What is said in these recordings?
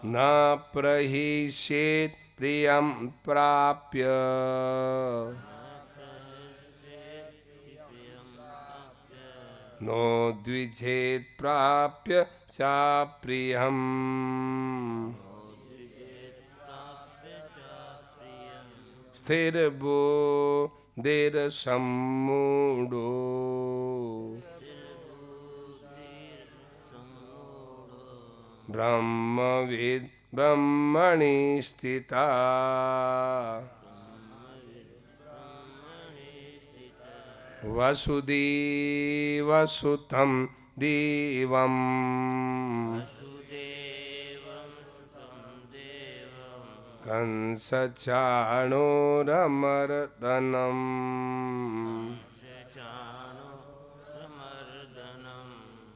न प्रहिष्येत् प्रियं प्राप्य नो द्विजेत् प्राप्य चाप्रियम् स्थिरबुद्धिर्सम्मूढो ब्रह्मविद् ब्रह्मणि स्थिता वसुदेवसुतं देवम् कंसचाणूरमर्दनम्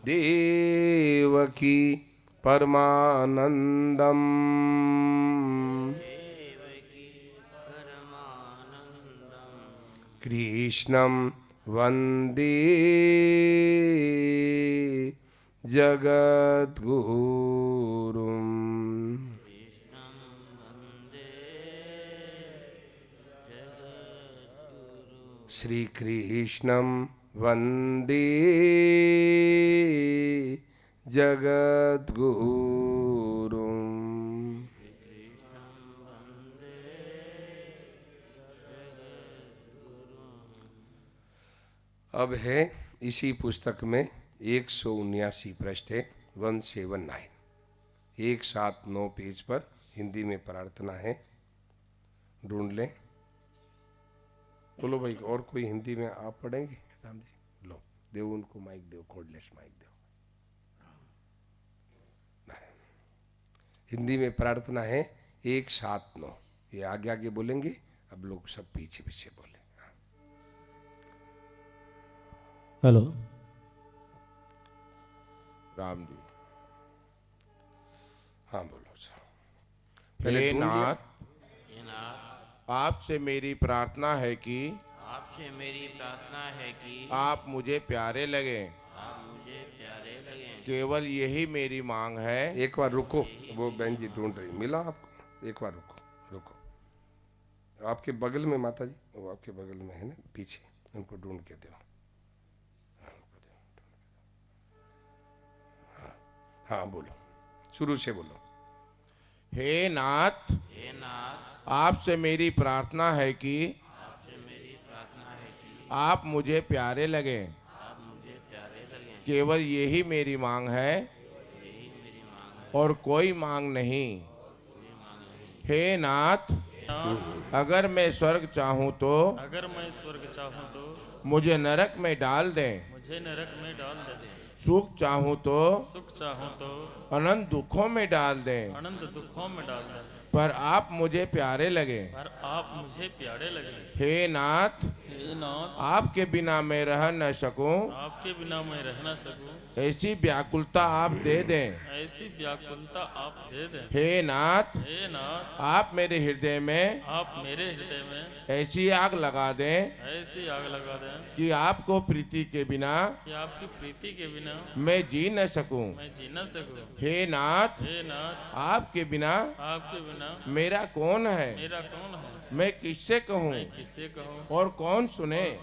देवकी परमानंदम् कृष्णं वंदे जगद्गुरुम् श्री कृष्णं वंदे जगद्गुरुम्। अब है इसी पुस्तक में 179 पृष्ठ है 179 179 पेज पर हिंदी में प्रार्थना है, ढूंढ लें। बोलो भाई, और कोई हिंदी में आप पढ़ेंगे? राम जी लो, देव उनको माइक दो, कॉर्डलेस माइक दो। हिंदी में प्रार्थना है 179, ये आगे आगे बोलेंगे, अब लोग सब पीछे पीछे बोले। हेलो राम जी। हाँ बोलो। हे नाथ, आपसे मेरी प्रार्थना है कि आप मुझे प्यारे लगे। केवल यही मेरी मांग है। एक बार रुको, वो बहन जी ढूंढ रही, मिला आपको? एक बार रुको रुको, आपके बगल में माता जी, वो आपके बगल में है ना पीछे, उनको ढूंढ के दो। हाँ बोलो, शुरू से बोलो। हे नाथ, आपसे मेरी प्रार्थना है कि आप मुझे प्यारे लगे। केवल यही मेरी मांग है और कोई मांग नहीं। हे नाथ, अगर मैं स्वर्ग चाहूँ तो मुझे नरक में डाल दें। सुख चाहूँ तो अनंत दुखों में डाल दें। पर आप मुझे प्यारे लगे। हे नाथ, आपके बिना मैं रह न सकूं। ऐसी व्याकुलता आप दे दें। हे नाथ, आप मेरे हृदय में ऐसी आग लगा दें कि आपको प्रीति के बिना मैं जी न सकूं। हे नाथ, आपके बिना मेरा कौन है? मैं किससे कहूँ और कौन सुने?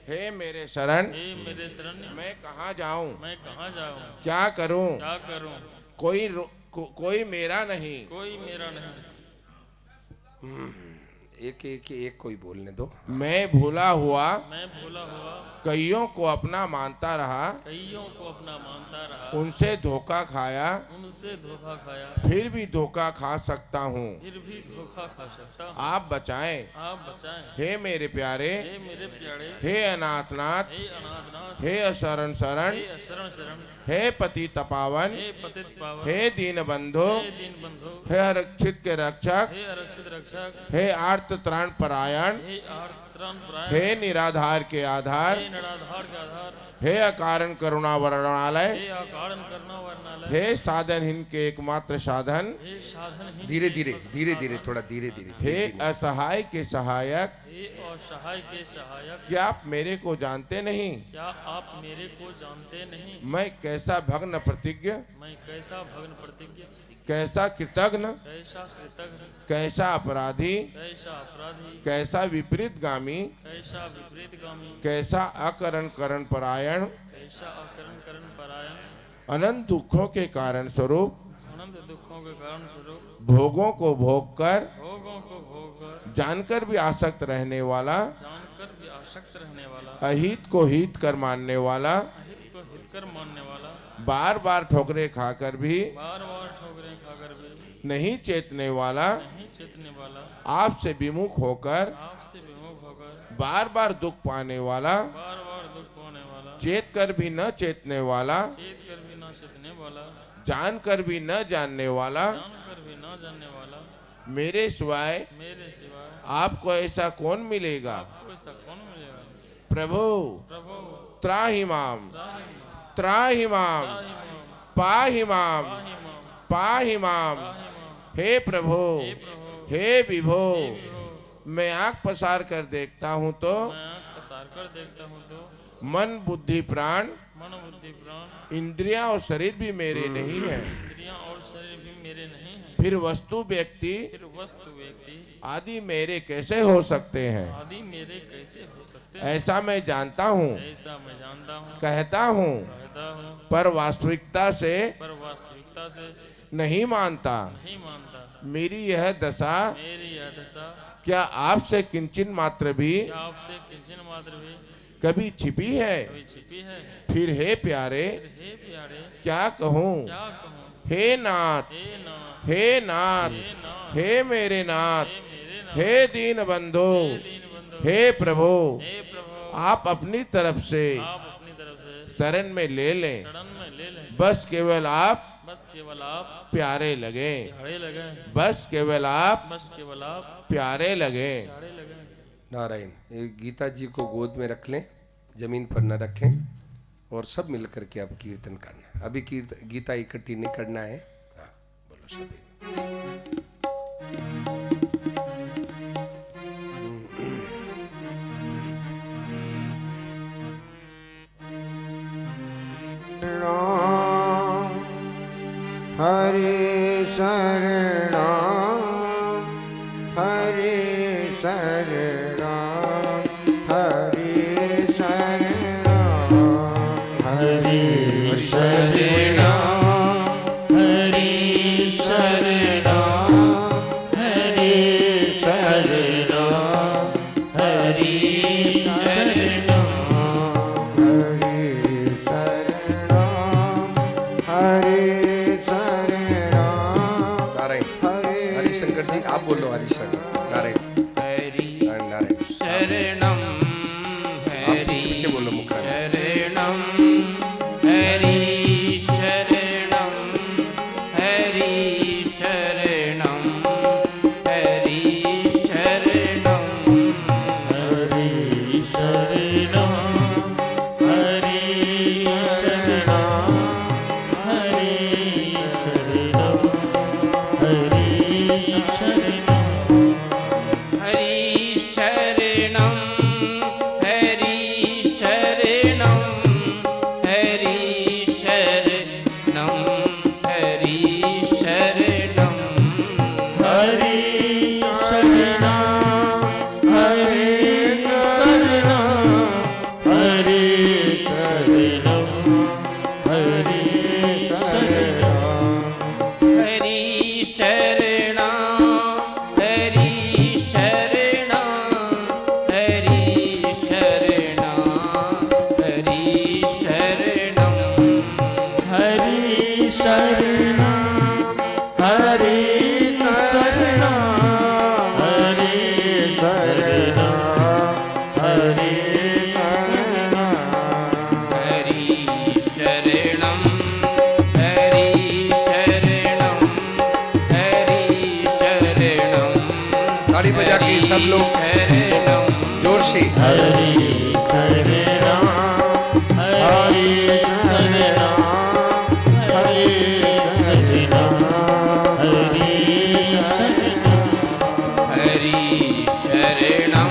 हे मेरे शरण, मैं कहाँ जाऊँ? क्या करूँ? कोई मेरा नहीं। एक कोई बोलने दो। मैं भूला हुआ कईयों को अपना मानता रहा। उनसे धोखा खाया, फिर भी धोखा खा सकता हूँ। आप बचाएं। हे मेरे प्यारे, हे अनाथनाथ, हे अशरण शरण, हे पतित पावन, हे दीन बंधु, हे आरक्षित के रक्षक, हे आर्त त्राण परायण, हे निराधार के आधार, हे अकारण करुणा वर्णनालय, हे साधनहीन के एकमात्र साधन, धीरे धीरे धीरे धीरे, थोड़ा धीरे धीरे। हे असहाय के सहायक, हे असहाय के सहायक, क्या आप मेरे को जानते नहीं? क्या आप मेरे को जानते नहीं? मैं कैसा भग्न प्रतिज्ञ, मैं कैसा भग्न प्रतिज्ञ, कैसा कृतघ्न, कैसा कृतघ्न, कैसा अपराधी, कैसा अपराधी, कैसा विपरीत गामी, कैसा विपरीतगामी, कैसा अकरण करण परायण, कैसा अकरण करण परायण, अनंत दुखों के कारण स्वरूप, अनंत दुखों के कारण स्वरूप, भोगों को भोग कर, भोगों को भोग कर, जानकर भी आसक्त रहने वाला, जानकर भी आसक्त रहने वाला, अहित को हित कर मानने वाला, अहित को हितकर मानने वाला, बार बार ठोकरे खाकर भी बार बार ठोकरें खाकर भी नहीं चेतने वाला, नहीं चेतने वाला, आपसे विमुख होकर आपसे विमुख होकर बार बार दुख पाने वाला, बार बार दुख पाने वाला, चेत कर भी न चेतने वाला, चेत कर भी न चेतने वाला, जान कर भी न जानने वाला, जानकर भी न जानने वाला, मेरे सिवाय मेरे सिवाय आपको ऐसा कौन मिलेगा? आपको ऐसा कौन मिलेगा? प्रभु प्रभु त्राहि माम, त्राहि त्राहि माम, माम, पाहि माम, पाहि माम, पाहि माम। पाहि माम, हे प्रभु, हे प्रभु, हे विभो, विभो, मैं आंख पसार कर देखता हूँ तो मैं आँख पसार कर देखता हूँ तो मन बुद्धि प्राण मन बुद्धि प्राण इंद्रियां और शरीर भी मेरे नहीं है। इंद्रियां और शरीर भी मेरे नहीं हैं। फिर वस्तु व्यक्ति फिर वस्तु व्यक्ति आदि मेरे कैसे हो सकते हैं? आदि मेरे कैसे हो सकते हैं? ऐसा मैं जानता हूँ, ऐसा मैं जानता हूँ, कहता हूँ, कहता हूँ, पर वास्तविकता से पर वास्तविकता से नहीं मानता। नहीं मानता। मेरी यह दशा मेरी यह दशा क्या आपसे किंचन मात्र भी क्या आपसे किंचन मात्र भी कभी छिपी है? कभी छिपी है? फिर हे प्यारे फिर हे प्यारे क्या कहूँ? क्या कहूँ? हे नाथ, हे नाथ, हे नाथ, हे नाथ, हे मेरे नाथ, हे मेरे नाथ, हे दीन बंधु, हे दीनबंधु, हे प्रभु, हे प्रभु, आप अपनी तरफ से आप अपनी तरफ से शरण में ले लें। शरण में ले लें। बस केवल आप बस केवल आप प्यारे लगे, प्यारे लगे। बस केवल आप बस केवल आप प्यारे लगे। प्यारे लगे। नारायण। ये गीता जी को गोद में रख लें, जमीन पर न रखें, और सब मिल करके अब कीर्तन करना है। अभी कीर्तन गीता इकट्ठी नहीं करना है। हाँ, बोलो सभी। हरे शरणा, हरे शरणा, हरे शरणा, हरे शरणा, हरे शरणा, हरे शरणा, हरे शरणा, हरे शरणा, हरे शरणा। नारायण। हरिशंकर जी आप बोलो हरिशंकर। नारायण। नारायण नारायण। शरणम आप पीछे पीछे बोलो मुख। शरणम हरि शरणम हरि शरणम हरि शरणम हरे शरणा, हरे शरणा, हरे शरणा, हरे शरणा, हरि शरणम हरि शरणम हरि शरणम हरि शरणम हरे शरणा, हरे शरणा, हरे शरणा, हरे शरणा, हरि शरणा हरि शरणा हरि शरणा हरि शरणम हरे शरणा, हरे शरणा, हरे शरणा, हरे शरणा, हरि शरणम हरि शरणम हरि शरणम ताली बजा के सब लोग शरणम जोर से। हरे शरणा, हरे शरणा, हरे शरणा, हरे शरणा, हरि शरणम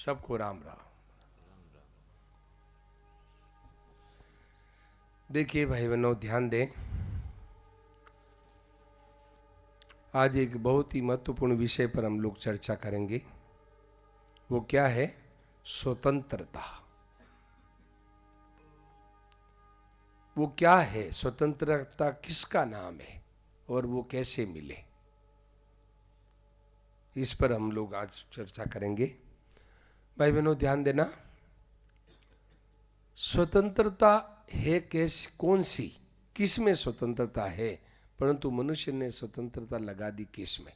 सबको राम राम। देखिए भाई बहनों, ध्यान दें, आज एक बहुत ही महत्वपूर्ण विषय पर हम लोग चर्चा करेंगे। वो क्या है? स्वतंत्रता। वो क्या है? स्वतंत्रता किसका नाम है और वो कैसे मिले, इस पर हम लोग आज चर्चा करेंगे। भाई बहनों ध्यान देना, स्वतंत्रता है कौन सी, किस में स्वतंत्रता है? परंतु मनुष्य ने स्वतंत्रता लगा दी किस में?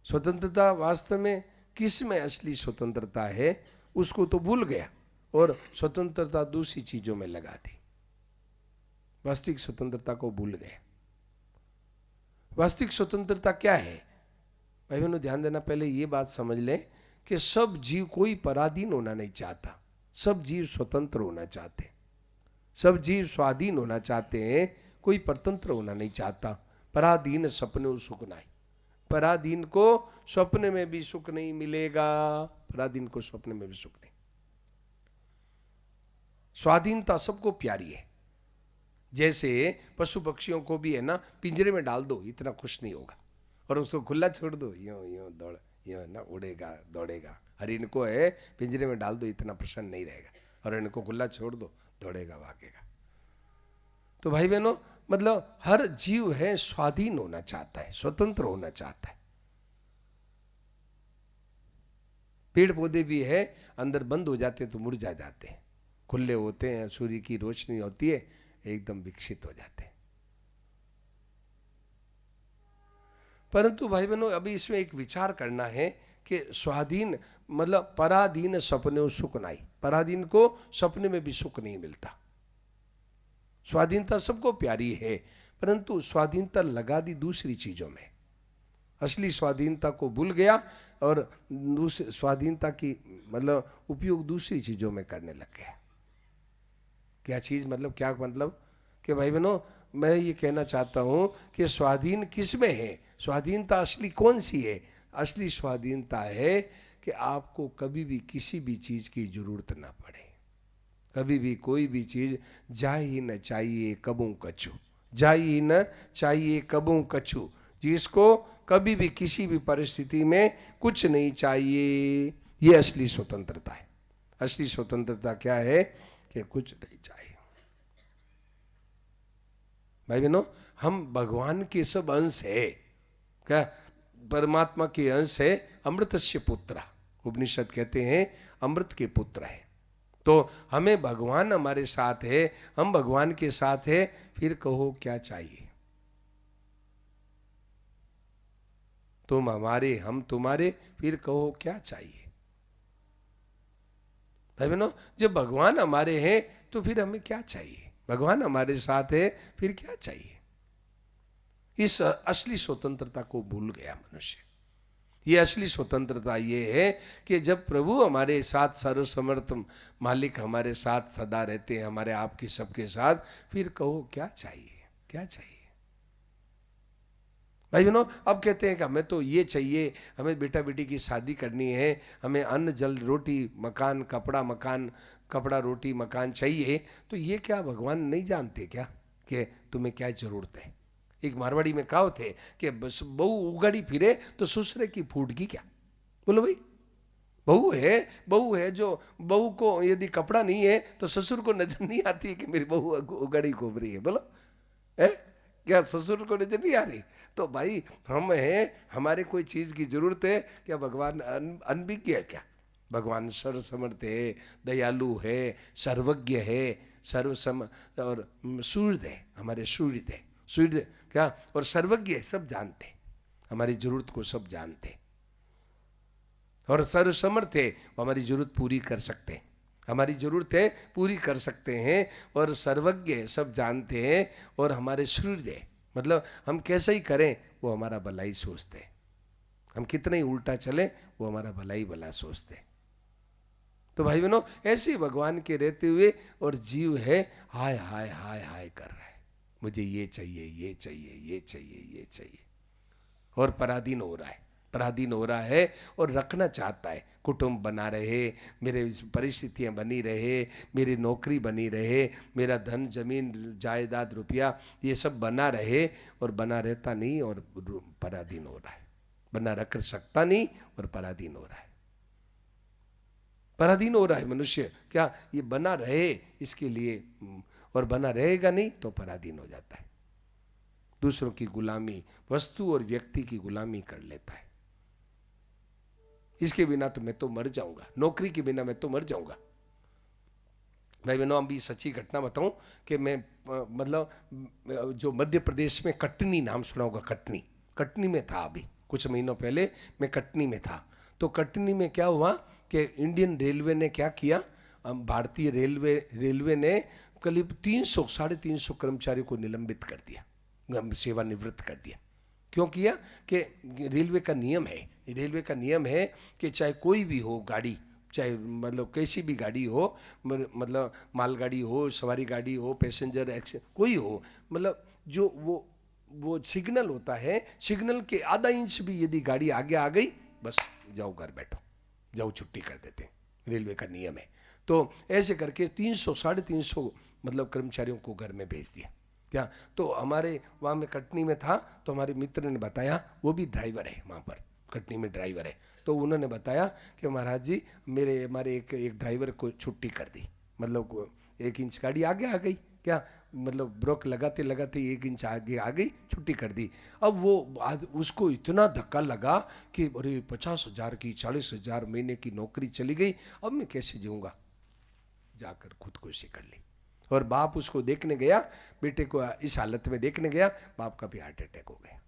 स्वतंत्रता वास्तव में किस में असली स्वतंत्रता है, उसको तो भूल गया और स्वतंत्रता दूसरी चीजों में लगा दी। वास्तविक स्वतंत्रता को भूल गए। वास्तविक स्वतंत्रता क्या है? भाई बहनों ध्यान देना, पहले ये बात समझ लें कि सब जीव कोई पराधीन होना नहीं चाहता, सब जीव स्वतंत्र होना चाहते हैं, सब जीव स्वाधीन होना चाहते हैं, कोई परतंत्र होना नहीं चाहता। पराधीन सपने सुख नहीं, पराधीन को स्वप्न में भी सुख नहीं मिलेगा, पराधीन को स्वप्न में भी सुख नहीं। स्वाधीनता सबको प्यारी है। जैसे पशु पक्षियों को भी है ना, पिंजरे में डाल दो इतना खुश नहीं होगा, और उसको खुला छोड़ दो यूं यूं दौड़ यूं ना उड़ेगा दौड़ेगा। हरिण को है पिंजरे में डाल दो इतना प्रसन्न नहीं रहेगा, और इनको खुला छोड़ दो दौड़ेगा भागेगा। तो भाई बहनों, मतलब हर जीव है स्वाधीन होना चाहता है, स्वतंत्र होना चाहता है। पेड़ पौधे भी है, अंदर बंद हो जाते हैं तो मुरझा जाते हैं, खुले होते हैं, सूर्य की रोशनी होती है, एकदम विकसित हो जाते हैं। परंतु भाई बहनों, अभी इसमें एक विचार करना है कि स्वाधीन मतलब पराधीन सपने सुख नहीं, पराधीन को सपने में भी सुख नहीं मिलता। स्वाधीनता सबको प्यारी है, परंतु स्वाधीनता लगा दी दूसरी चीजों में, असली स्वाधीनता को भूल गया और दूसरी स्वाधीनता की मतलब उपयोग दूसरी चीजों में करने लग गया। क्या चीज मतलब, क्या मतलब कि भाई बहनों, मैं ये कहना चाहता हूं कि स्वाधीन किस में है? स्वाधीनता असली कौन सी है? असली स्वाधीनता है कि आपको कभी भी किसी भी चीज की जरूरत ना पड़े, कभी भी कोई भी चीज जा ही न चाहिए कबू कछु, जा ही न चाहिए कबू कछु, जिसको कभी भी किसी भी परिस्थिति में कुछ नहीं चाहिए, ये असली स्वतंत्रता है। असली स्वतंत्रता क्या है कि कुछ नहीं चाहिए। भाई बहनों, हम भगवान के सब अंश है, क्या परमात्मा के अंश है, अमृतस्य पुत्र, उपनिषद कहते हैं अमृत के पुत्र है। तो हमें भगवान हमारे साथ है, हम भगवान के साथ है, फिर कहो क्या चाहिए? तुम हमारे हम तुम्हारे, फिर कहो क्या चाहिए? भाई बहनों, जब भगवान हमारे हैं तो फिर हमें क्या चाहिए? भगवान हमारे साथ है, फिर क्या चाहिए? इस असली स्वतंत्रता को भूल गया मनुष्य। ये असली स्वतंत्रता ये है कि जब प्रभु हमारे साथ, सर्वसमर्थ मालिक हमारे साथ सदा रहते हैं, हमारे आपके सबके साथ, फिर कहो क्या चाहिए? क्या चाहिए? भाई बहनों, अब कहते हैं कि हमें तो ये चाहिए, हमें बेटा बेटी की शादी करनी है, हमें अन्न जल रोटी मकान कपड़ा, मकान कपड़ा रोटी मकान चाहिए। तो ये क्या भगवान नहीं जानते क्या कि तुम्हें क्या जरूरत है? एक मारवाड़ी में कहावत है कि बस बहू उगाड़ी फिरे तो ससुरे की फूटगी क्या। बोलो भाई, बहू है जो बहू को यदि कपड़ा नहीं है तो ससुर को नजर नहीं आती है कि मेरी बहू उगाड़ी घूम रही है। बोलो है क्या ससुर को नजर नहीं आ रही? तो भाई हम हैं, हमारे कोई चीज की जरूरत है क्या? भगवान अनभिज्ञ है क्या? भगवान सर्वसमर्थ है, दयालु है, सर्वज्ञ है, सर्वसम और सूर्य है, हमारे सूर्य है, सूर्य क्या और सर्वज्ञ है, सब जानते, हमारी जरूरत को सब जानते, और सर्वसमर्थ है, वो हमारी जरूरत पूरी कर सकते हैं, हमारी जरूरत है पूरी कर सकते हैं, और सर्वज्ञ है, सब जानते हैं, और हमारे सूर्य है, मतलब हम कैसे ही करें वो हमारा भला ही सोचते हैं, हम कितना ही उल्टा चले वो हमारा भला ही भला सोचते हैं। तो भाई बहनों, ऐसे भगवान के रहते हुए और जीव है हाय हाय हाय हाय कर रहा है, मुझे ये चाहिए ये चाहिए ये चाहिए ये चाहिए, और पराधीन हो रहा है। पराधीन हो रहा है और रखना चाहता है। कुटुंब बना रहे, मेरे परिस्थितियां बनी रहे, मेरी नौकरी बनी रहे, मेरा धन जमीन जायदाद रुपया ये सब बना रहे, और बना रहता नहीं और पराधीन हो रहा है। बना रख सकता नहीं और पराधीन हो रहा है। पराधीन हो रहा है मनुष्य, क्या ये बना रहे इसके लिए, और बना रहेगा नहीं तो पराधीन हो जाता है। दूसरों की गुलामी, वस्तु और व्यक्ति की गुलामी कर लेता है। इसके बिना तो मैं तो मर जाऊंगा, नौकरी के बिना मैं तो मर जाऊंगा। भाई बहनों, अभी सच्ची घटना बताऊं कि मैं मतलब जो मध्य प्रदेश में कटनी नाम सुना होगा, कटनी में था अभी कुछ महीनों पहले, मैं कटनी में था। तो कटनी में क्या हुआ कि इंडियन रेलवे ने क्या किया, भारतीय रेलवे ने करीब 300-350 कर्मचारियों को निलंबित कर दिया, सेवानिवृत्त कर दिया। क्यों किया कि रेलवे का नियम है कि चाहे कोई भी हो गाड़ी, चाहे मतलब कैसी भी गाड़ी हो, मतलब मालगाड़ी हो, सवारी गाड़ी हो, पैसेंजर कोई हो, मतलब जो वो सिग्नल होता है, सिग्नल के आधा इंच भी यदि गाड़ी आगे आ गई, बस जाओ घर बैठो, जाओ छुट्टी कर देते हैं, रेलवे का नियम है। तो ऐसे करके 300-350 मतलब कर्मचारियों को घर में भेज दिया। क्या तो हमारे वहाँ में कटनी में था, तो हमारे मित्र ने बताया, वो भी ड्राइवर है वहाँ पर, कटनी में ड्राइवर है, तो उन्होंने बताया कि महाराज जी हमारे एक ड्राइवर को छुट्टी कर दी, मतलब 1 इंच गाड़ी आगे आ गई, क्या मतलब ब्रेक लगाते लगाते 1 इंच आगे आ गई, छुट्टी कर दी। अब वो उसको इतना धक्का लगा कि अरे 50,000 की 40,000 महीने की नौकरी चली गई, अब मैं कैसे जीऊँगा, जाकर खुदकुशी कर ली। और बाप उसको देखने गया, बेटे को इस हालत में देखने गया, बाप का भी हार्ट अटैक हो गया,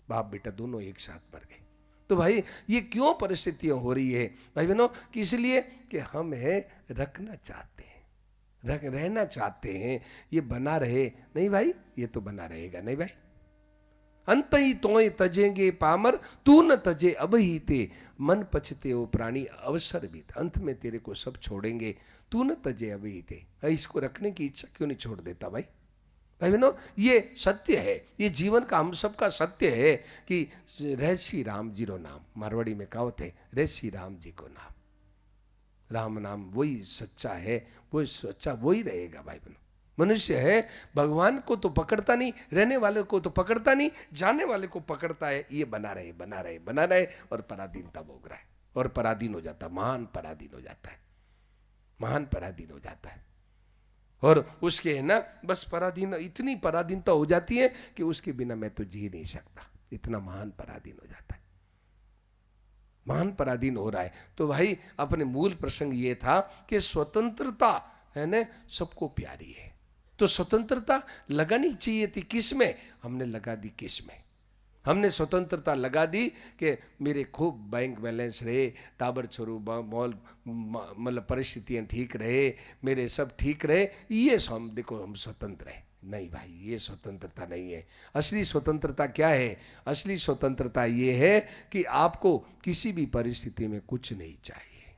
बाप बेटा दोनों एक साथ मर गए। तो भाई ये क्यों परिस्थितियां हो रही है भाई बहनों, कि इसलिए कि हम है रखना चाहते हैं, रहना चाहते हैं, ये बना रहे नहीं भाई, ये तो बना रहेगा नहीं भाई। अंत ही तोय तजेंगे पामर, तू न तजे अब ही ते, मन पछते हो प्राणी अवसर भी, अंत में तेरे को सब छोड़ेंगे, तू न तजे अब ही ते। इसको रखने की इच्छा क्यों नहीं छोड़ देता भाई बहनों, ये सत्य है, ये जीवन का हम सबका सत्य है कि रह श्री राम जी रो नाम, मारवाड़ी में कहावत है, रह श्री राम जी को नाम, राम नाम वही सच्चा है, वही सच्चा वही रहेगा भाई बहनों। मनुष्य है भगवान को तो पकड़ता नहीं, रहने वाले को तो पकड़ता नहीं, जाने वाले को पकड़ता है, ये बना रहे और पराधीनता भोग रहा है, और पराधीन हो जाता, महान पराधीन हो जाता है। और उसके है ना बस इतनी पराधीनता हो जाती है कि उसके बिना मैं तो जी नहीं सकता, इतना महान पराधीन हो जाता है, महान पराधीन हो रहा है। तो भाई अपने मूल प्रसंग ये था कि स्वतंत्रता है ना सबको प्यारी है, तो स्वतंत्रता लगानी चाहिए थी किस में, हमने लगा दी किस में, हमने स्वतंत्रता लगा दी कि मेरे खूब बैंक बैलेंस रहे, टाबर छोरू मॉल मतलब परिस्थितियाँ ठीक रहे, मेरे सब ठीक रहे, ये हम देखो हम स्वतंत्र हैं। नहीं भाई, ये स्वतंत्रता नहीं है। असली स्वतंत्रता क्या है? असली स्वतंत्रता ये है कि आपको किसी भी परिस्थिति में कुछ नहीं चाहिए,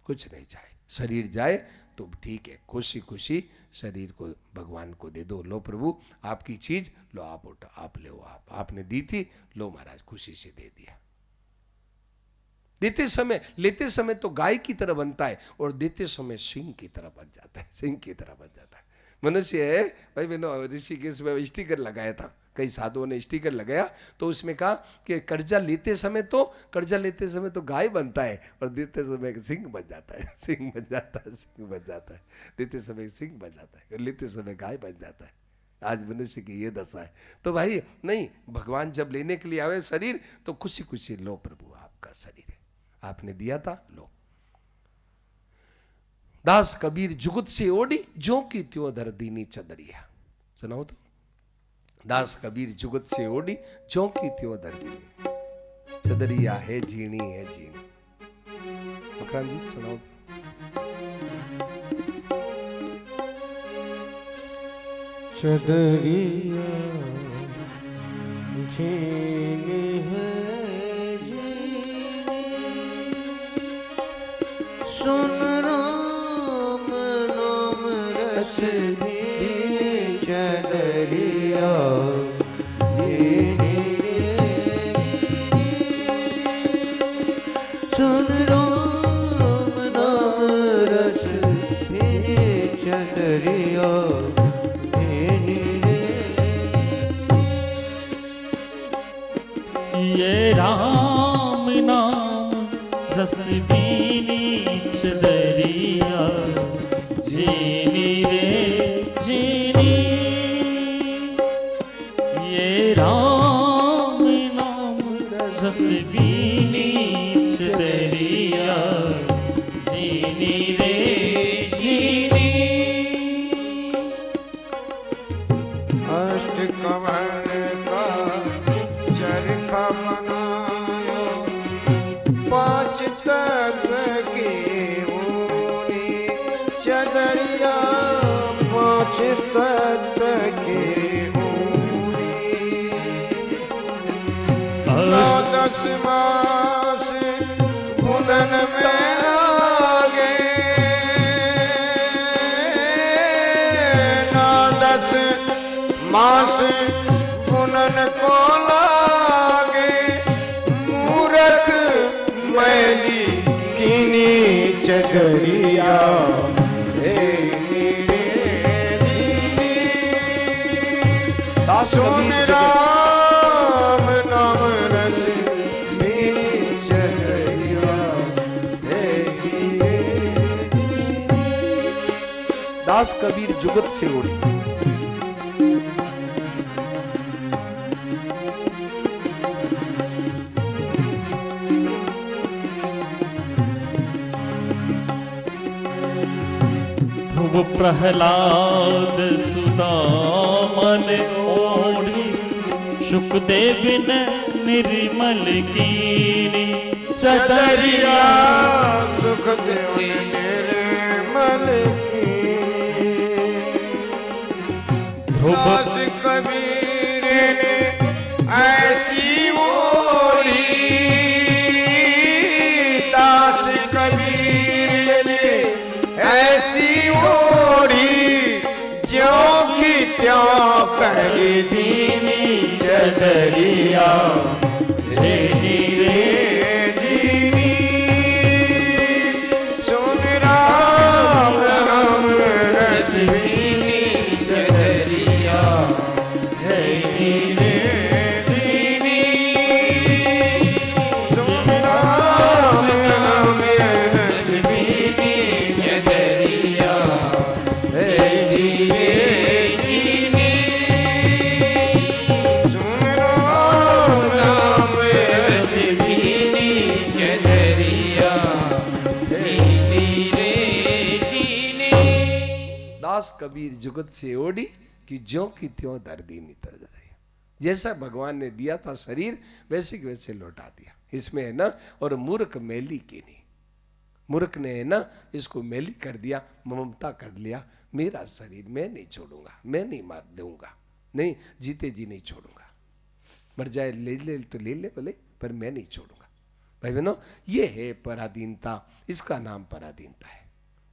कुछ नहीं चाहिए। शरीर जाए तो ठीक है, खुशी खुशी शरीर को भगवान को दे दो, लो प्रभु आपकी चीज, लो आप उठा, आप ले, आपने दी थी, लो महाराज खुशी से दे दिया। देते समय, लेते समय तो गाय की तरह बनता है, और देते समय सिंह की तरह बन जाता है, सिंह की तरह बन जाता है मनुष्य है भाई बहनों। ऋषिकेश में स्टिकर लगाया था, कई साधुओं ने स्टिकर लगाया, तो उसमें कहा कि कर्जा लेते समय तो गाय बनता है, और देते समय सिंह बन जाता है, सिंह बन जाता है, देते समय सिंह बन जाता है, लेते समय गाय बन जाता है। आज मनुष्य की ये दशा है। तो भाई नहीं, भगवान जब लेने के लिए आवे शरीर तो खुशी खुशी लो प्रभु आपका शरीर है, आपने दिया था, लो। दास कबीर जुगत से ओडी, जो की त्यों धर दीनी चदरिया। सुनाओ तो, दास कबीर जुगत से ओडी, जो की त्यों धर दीनी चदरिया है जीनी है जीनी। मकरान जी सुनाओ तो। चदरिया जीनी है जीनी, सुन राम नाम रस दीनी चदरिया जीनी रे। चदरिया भीनी रे। ये राम नाम रस बीनी चदरिया जीनी रे जीनी। ये राम नाम रस बीनी चदरिया जीनी रे जीनी। अष्ट कमल का चरखा बनायो, पांच तत्व की ऊनी चदरिया, पांच तत्व की ऊनी। नौ दस मास बुनन में लागे, नौ दस मास बुनन को लागे। मूरख मैली कीनी चदरिया भीनी रे भीनी। दास सुन कबीर जगत राम नाम रस भीनी चदरिया भीनी रे। दास कबीर जुगत से उड़ी। ध्रुव प्रहलाद सुदामन ओढ़ी, शुकदेव ने निर्मल कीनी चदरिया सुख देव निर्मल की। ध्रुव दास कबीर ने ऐसी ओढ़ी, दास कबीर ने ऐसी ओढ़ी, ज्यों की त्यों कर दीनी चदरिया जीनी रे जीनी। सुन राम नाम रस भीनी चदरिया भीनी रे भीनी। सुन राम नाम रस भीनी चदरिया भीनी रे भीनी। सुन राम नाम रस भीनी चदरिया भीनी रे भीनी। दास कबीर जुगत से ओढ़ी कि ज्यों की त्यों दर्दी नितर रहे। जैसा भगवान ने दिया था शरीर वैसे के वैसे लौटा दिया। इसमें है ना, और मूर्ख मैली की नहीं, मूर्ख ने है ना इसको मैली कर दिया, ममता कर लिया। मेरा शरीर मैं नहीं छोड़ूंगा, मैं नहीं मार दूंगा, नहीं जीते जी नहीं छोड़ूंगा। मर जाए ले ले तो ले ले बोले, पर मैं नहीं छोड़ूंगा। भाई बहनों, ये है पराधीनता। इसका नाम पराधीनता है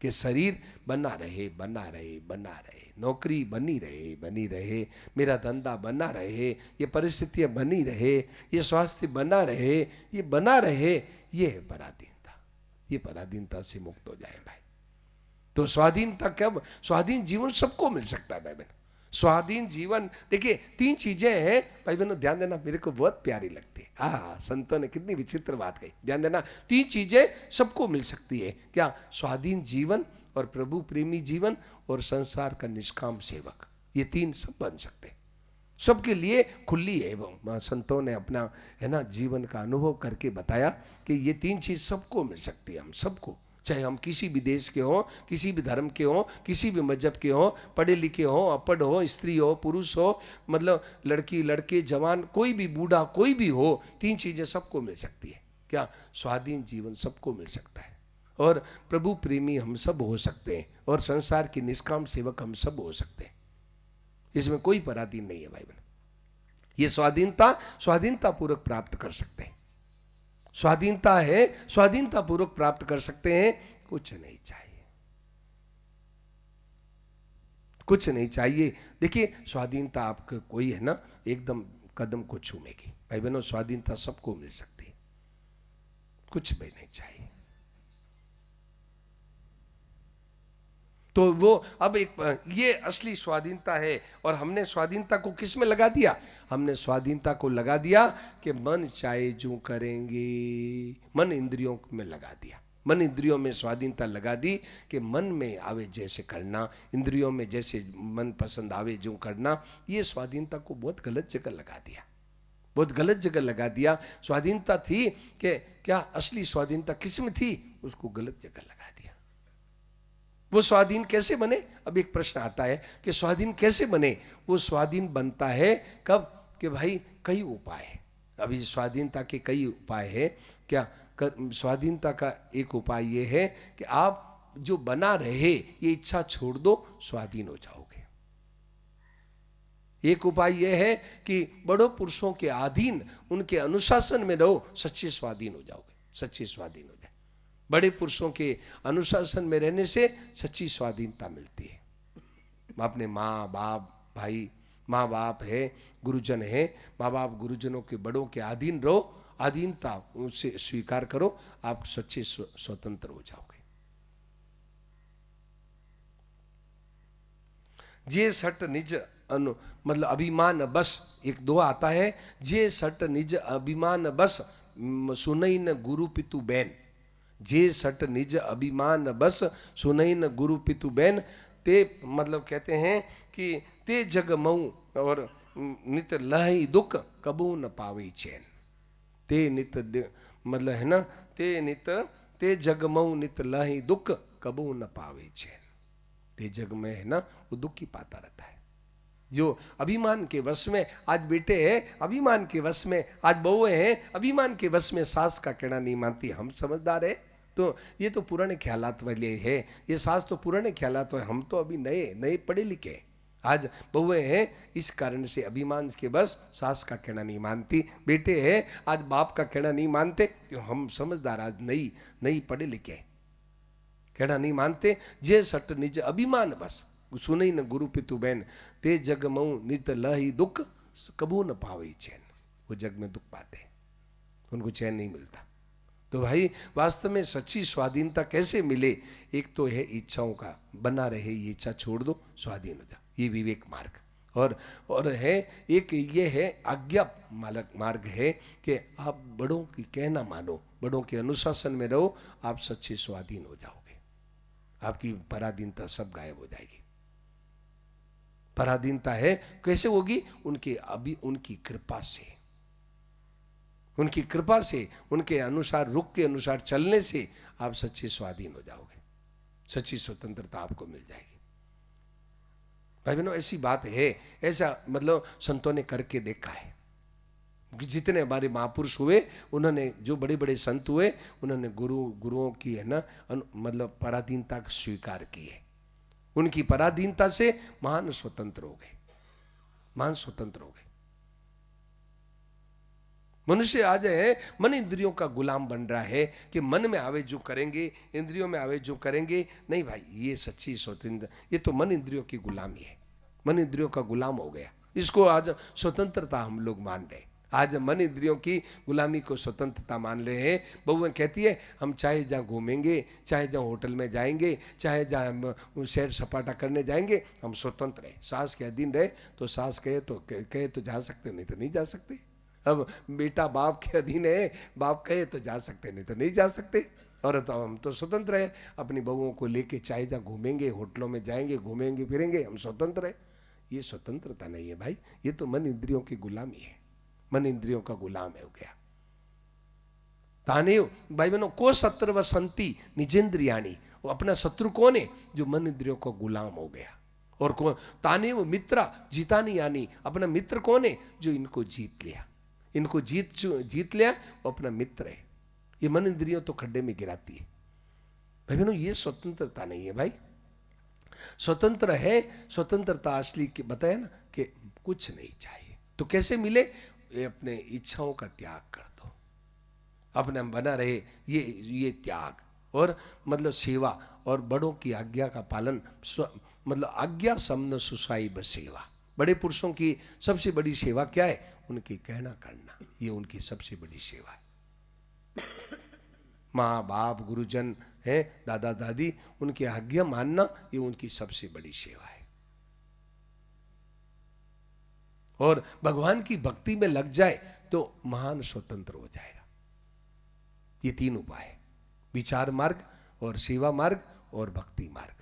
कि शरीर बना रहे बना रहे बना रहे, नौकरी बनी रहे, मेरा धंधा बना रहे, ये परिस्थितियां बनी रहे, ये स्वास्थ्य बना रहे, ये बना रहे, ये है पराधीनता। ये पराधीनता से मुक्त हो जाए भाई। तो स्वाधीनता कब? स्वाधीन जीवन सबको मिल सकता है भाई बहन। स्वाधीन जीवन, देखिए तीन चीजें हैं भाई बहनों, ध्यान देना, मेरे को बहुत प्यारी लगती है। हाँ, संतों ने कितनी विचित्र बात कही, ध्यान देना। तीन चीजें सबको मिल सकती है, क्या? स्वाधीन जीवन और प्रभु प्रेमी जीवन और संसार का निष्काम सेवक। ये तीन सब बन सकते हैं, सबके लिए खुली है। एवं संतों ने अपना है ना जीवन का अनुभव करके बताया कि ये तीन चीज सबको मिल सकती है। हम सबको, चाहे हम किसी भी देश के हों, किसी भी धर्म के हों, किसी भी मजहब के हों, पढ़े लिखे हों, अपढ़ हो, स्त्री हो, पुरुष हो, मतलब लड़की लड़के जवान, कोई भी बूढ़ा कोई भी हो, तीन चीजें सबको मिल सकती है। क्या? स्वाधीन जीवन सबको मिल सकता है, और प्रभु प्रेमी हम सब हो सकते हैं, और संसार के निष्काम सेवक हम सब हो सकते हैं। इसमें कोई पराधीन नहीं है भाई बहन। ये स्वाधीनता पूर्वक प्राप्त कर सकते हैं। स्वाधीनता है, स्वाधीनता पूर्वक प्राप्त कर सकते हैं। कुछ नहीं चाहिए, कुछ नहीं चाहिए। देखिए स्वाधीनता आपको कोई है ना एकदम कदम को छूमेगी भाई बहनों। स्वाधीनता सबको मिल सकती है, कुछ भी नहीं चाहिए। तो वो अब एक ये असली स्वाधीनता है। और हमने स्वाधीनता को किस में लगा दिया? हमने स्वाधीनता को लगा दिया कि मन चाहे जो करेंगे, मन इंद्रियों में लगा दिया। मन इंद्रियों में स्वाधीनता लगा दी कि मन में आवे जैसे करना, इंद्रियों में जैसे मन पसंद आवे जो करना। ये स्वाधीनता को बहुत गलत जगह लगा दिया, बहुत गलत जगह लगा दिया। स्वाधीनता थी कि क्या असली स्वाधीनता किस में थी, उसको गलत जगह लगा दिया। वो स्वाधीन कैसे बने? अब एक प्रश्न आता है कि स्वाधीन कैसे बने? वो स्वाधीन बनता है कब? कि भाई कई उपाय है। अभी स्वाधीनता के कई उपाय है। क्या स्वाधीनता का एक उपाय ये है कि आप जो बना रहे ये इच्छा छोड़ दो, स्वाधीन हो जाओगे। एक उपाय यह है कि बड़ों पुरुषों के अधीन, उनके अनुशासन में रहो, सच्चे स्वाधीन हो जाओगे, सच्चे स्वाधीन हो जाए। बड़े पुरुषों के अनुशासन में रहने से सच्ची स्वाधीनता मिलती है। अपने माँ बाप, भाई माँ बाप है, गुरुजन है, माँ बाप गुरुजनों के बड़ों के अधीन रहो, अधीनता उनसे स्वीकार करो, आप सच्चे स्वतंत्र हो जाओगे। जे सट निज मतलब अभिमान बस, एक दो आता है, जे सट निज अभिमान बस सुनई न गुरु पितु बैन। जे सट निज अभिमान बस सुनई न गुरु पितु बैन। ते मतलब कहते हैं कि ते जग मऊ और नित लही दुख कबू न पावे चैन। ते नित मतलब है ना, ते जग मऊ नित लही दुख कबू न पावे चैन। ते जग में है ना वो दुख ही पाता रहता है। जो अभिमान के वश में आज बेटे हैं, अभिमान के वश में आज बहुएं हैं, अभिमान के वश में सास का कहना नहीं मानती। हम समझदार है तो ये तो पुराने ख्यालात वाले है, ये सास तो पुराने ख्यालात, हम तो अभी नए नए पढ़े लिखे। आज बहुएं हैं, इस कारण से अभिमान के बस सास का कहना नहीं मानती। बेटे हैं आज बाप का कहना नहीं मानते, क्यों? हम समझदार आज नई पढ़े लिखे, कहना नहीं मानते। जे सट निज अभिमान बस सुनई न गुरु पितु बैन। ते जग मऊ नित लही दुख कबू न पावे चैन। वो जग में दुख पाते, उनको चैन नहीं मिलता। तो भाई वास्तव में सच्ची स्वाधीनता कैसे मिले? एक तो है इच्छाओं का, बना रहे ये इच्छा छोड़ दो, स्वाधीन हो जाओ, ये विवेक मार्ग। और है एक ये है आज्ञा मार्ग है कि आप बड़ों की कहना मानो, बड़ों के अनुशासन में रहो, आप सच्चे स्वाधीन हो जाओगे। आपकी पराधीनता सब गायब हो जाएगी। पराधीनता है कैसे होगी? उनकी कृपा से, उनकी कृपा से, उनके अनुसार, रुख के अनुसार चलने से आप सच्चे स्वाधीन हो जाओगे, सच्ची स्वतंत्रता आपको मिल जाएगी। भाई बहनों ऐसी बात है, ऐसा मतलब संतों ने करके देखा है। जितने हमारे महापुरुष हुए, उन्होंने जो बड़े बड़े संत हुए, उन्होंने गुरुओं की है ना मतलब पराधीनता को स्वीकार की है। उनकी पराधीनता से महान स्वतंत्र हो गए, महान स्वतंत्र हो गए। मनुष्य आज है मन इंद्रियों का गुलाम बन रहा है कि मन में आवे जो करेंगे, इंद्रियों में आवे जो करेंगे। नहीं भाई, ये सच्ची स्वतंत्र, ये तो मन इंद्रियों की गुलामी है, मन इंद्रियों का गुलाम हो गया। इसको आज स्वतंत्रता हम लोग मान रहे हैं। आज मन इंद्रियों की गुलामी को स्वतंत्रता मान रहे हैं। बहुएं कहती है हम चाहे जहाँ घूमेंगे, चाहे जहाँ होटल में जाएंगे, चाहे जहाँ हम सैर सपाटा करने जाएंगे, हम स्वतंत्र हैं। सास के अधीन रहे तो सास कहे तो जा सकते, नहीं तो नहीं जा सकते। अब बेटा बाप के अधीन है, बाप कहे तो जा सकते, नहीं तो नहीं जा सकते। और तो हम तो स्वतंत्र हैं, अपनी बहुओं को लेके चाहे जहाँ घूमेंगे, होटलों में जाएंगे, घूमेंगे फिरेंगे, हम स्वतंत्र हैं। ये स्वतंत्रता नहीं है भाई, ये तो मन इंद्रियों की गुलामी है, मन इंद्रियों का गुलाम है हो गया। तानेव भाई बहनों को शत्रु वसंती निजेंद्रियाणी, वो अपना शत्रु कौन है? जो मन इंद्रियों का गुलाम हो गया। और कौन? तानेव मित्रा जीतानी यानी, अपना मित्र कौन है? जो इनको जीत लिया, इनको जीत लिया, वो अपना मित्र है। ये मन इंद्रियों तो खड्डे में गिराती है। भाई बहनों ये स्वतंत्रता नहीं है भाई। स्वतंत्र है, स्वतंत्रता असली के बताया ना कि कुछ नहीं चाहिए। तो कैसे मिले? ये अपने इच्छाओं का त्याग कर दो, अपने बना रहे ये त्याग, और मतलब सेवा और बड़ों की आज्ञा का पालन, मतलब आज्ञा समन सुसाई बसेवा। बड़े पुरुषों की सबसे बड़ी सेवा क्या है? उनकी कहना करना, ये उनकी सबसे बड़ी सेवा है। माँ बाप गुरुजन हैं दादा दादी, उनकी आज्ञा मानना ये उनकी सबसे बड़ी सेवा है। और भगवान की भक्ति में लग जाए तो महान स्वतंत्र हो जाएगा। ये 3 उपाय है, विचार मार्ग और सेवा मार्ग और भक्ति मार्ग।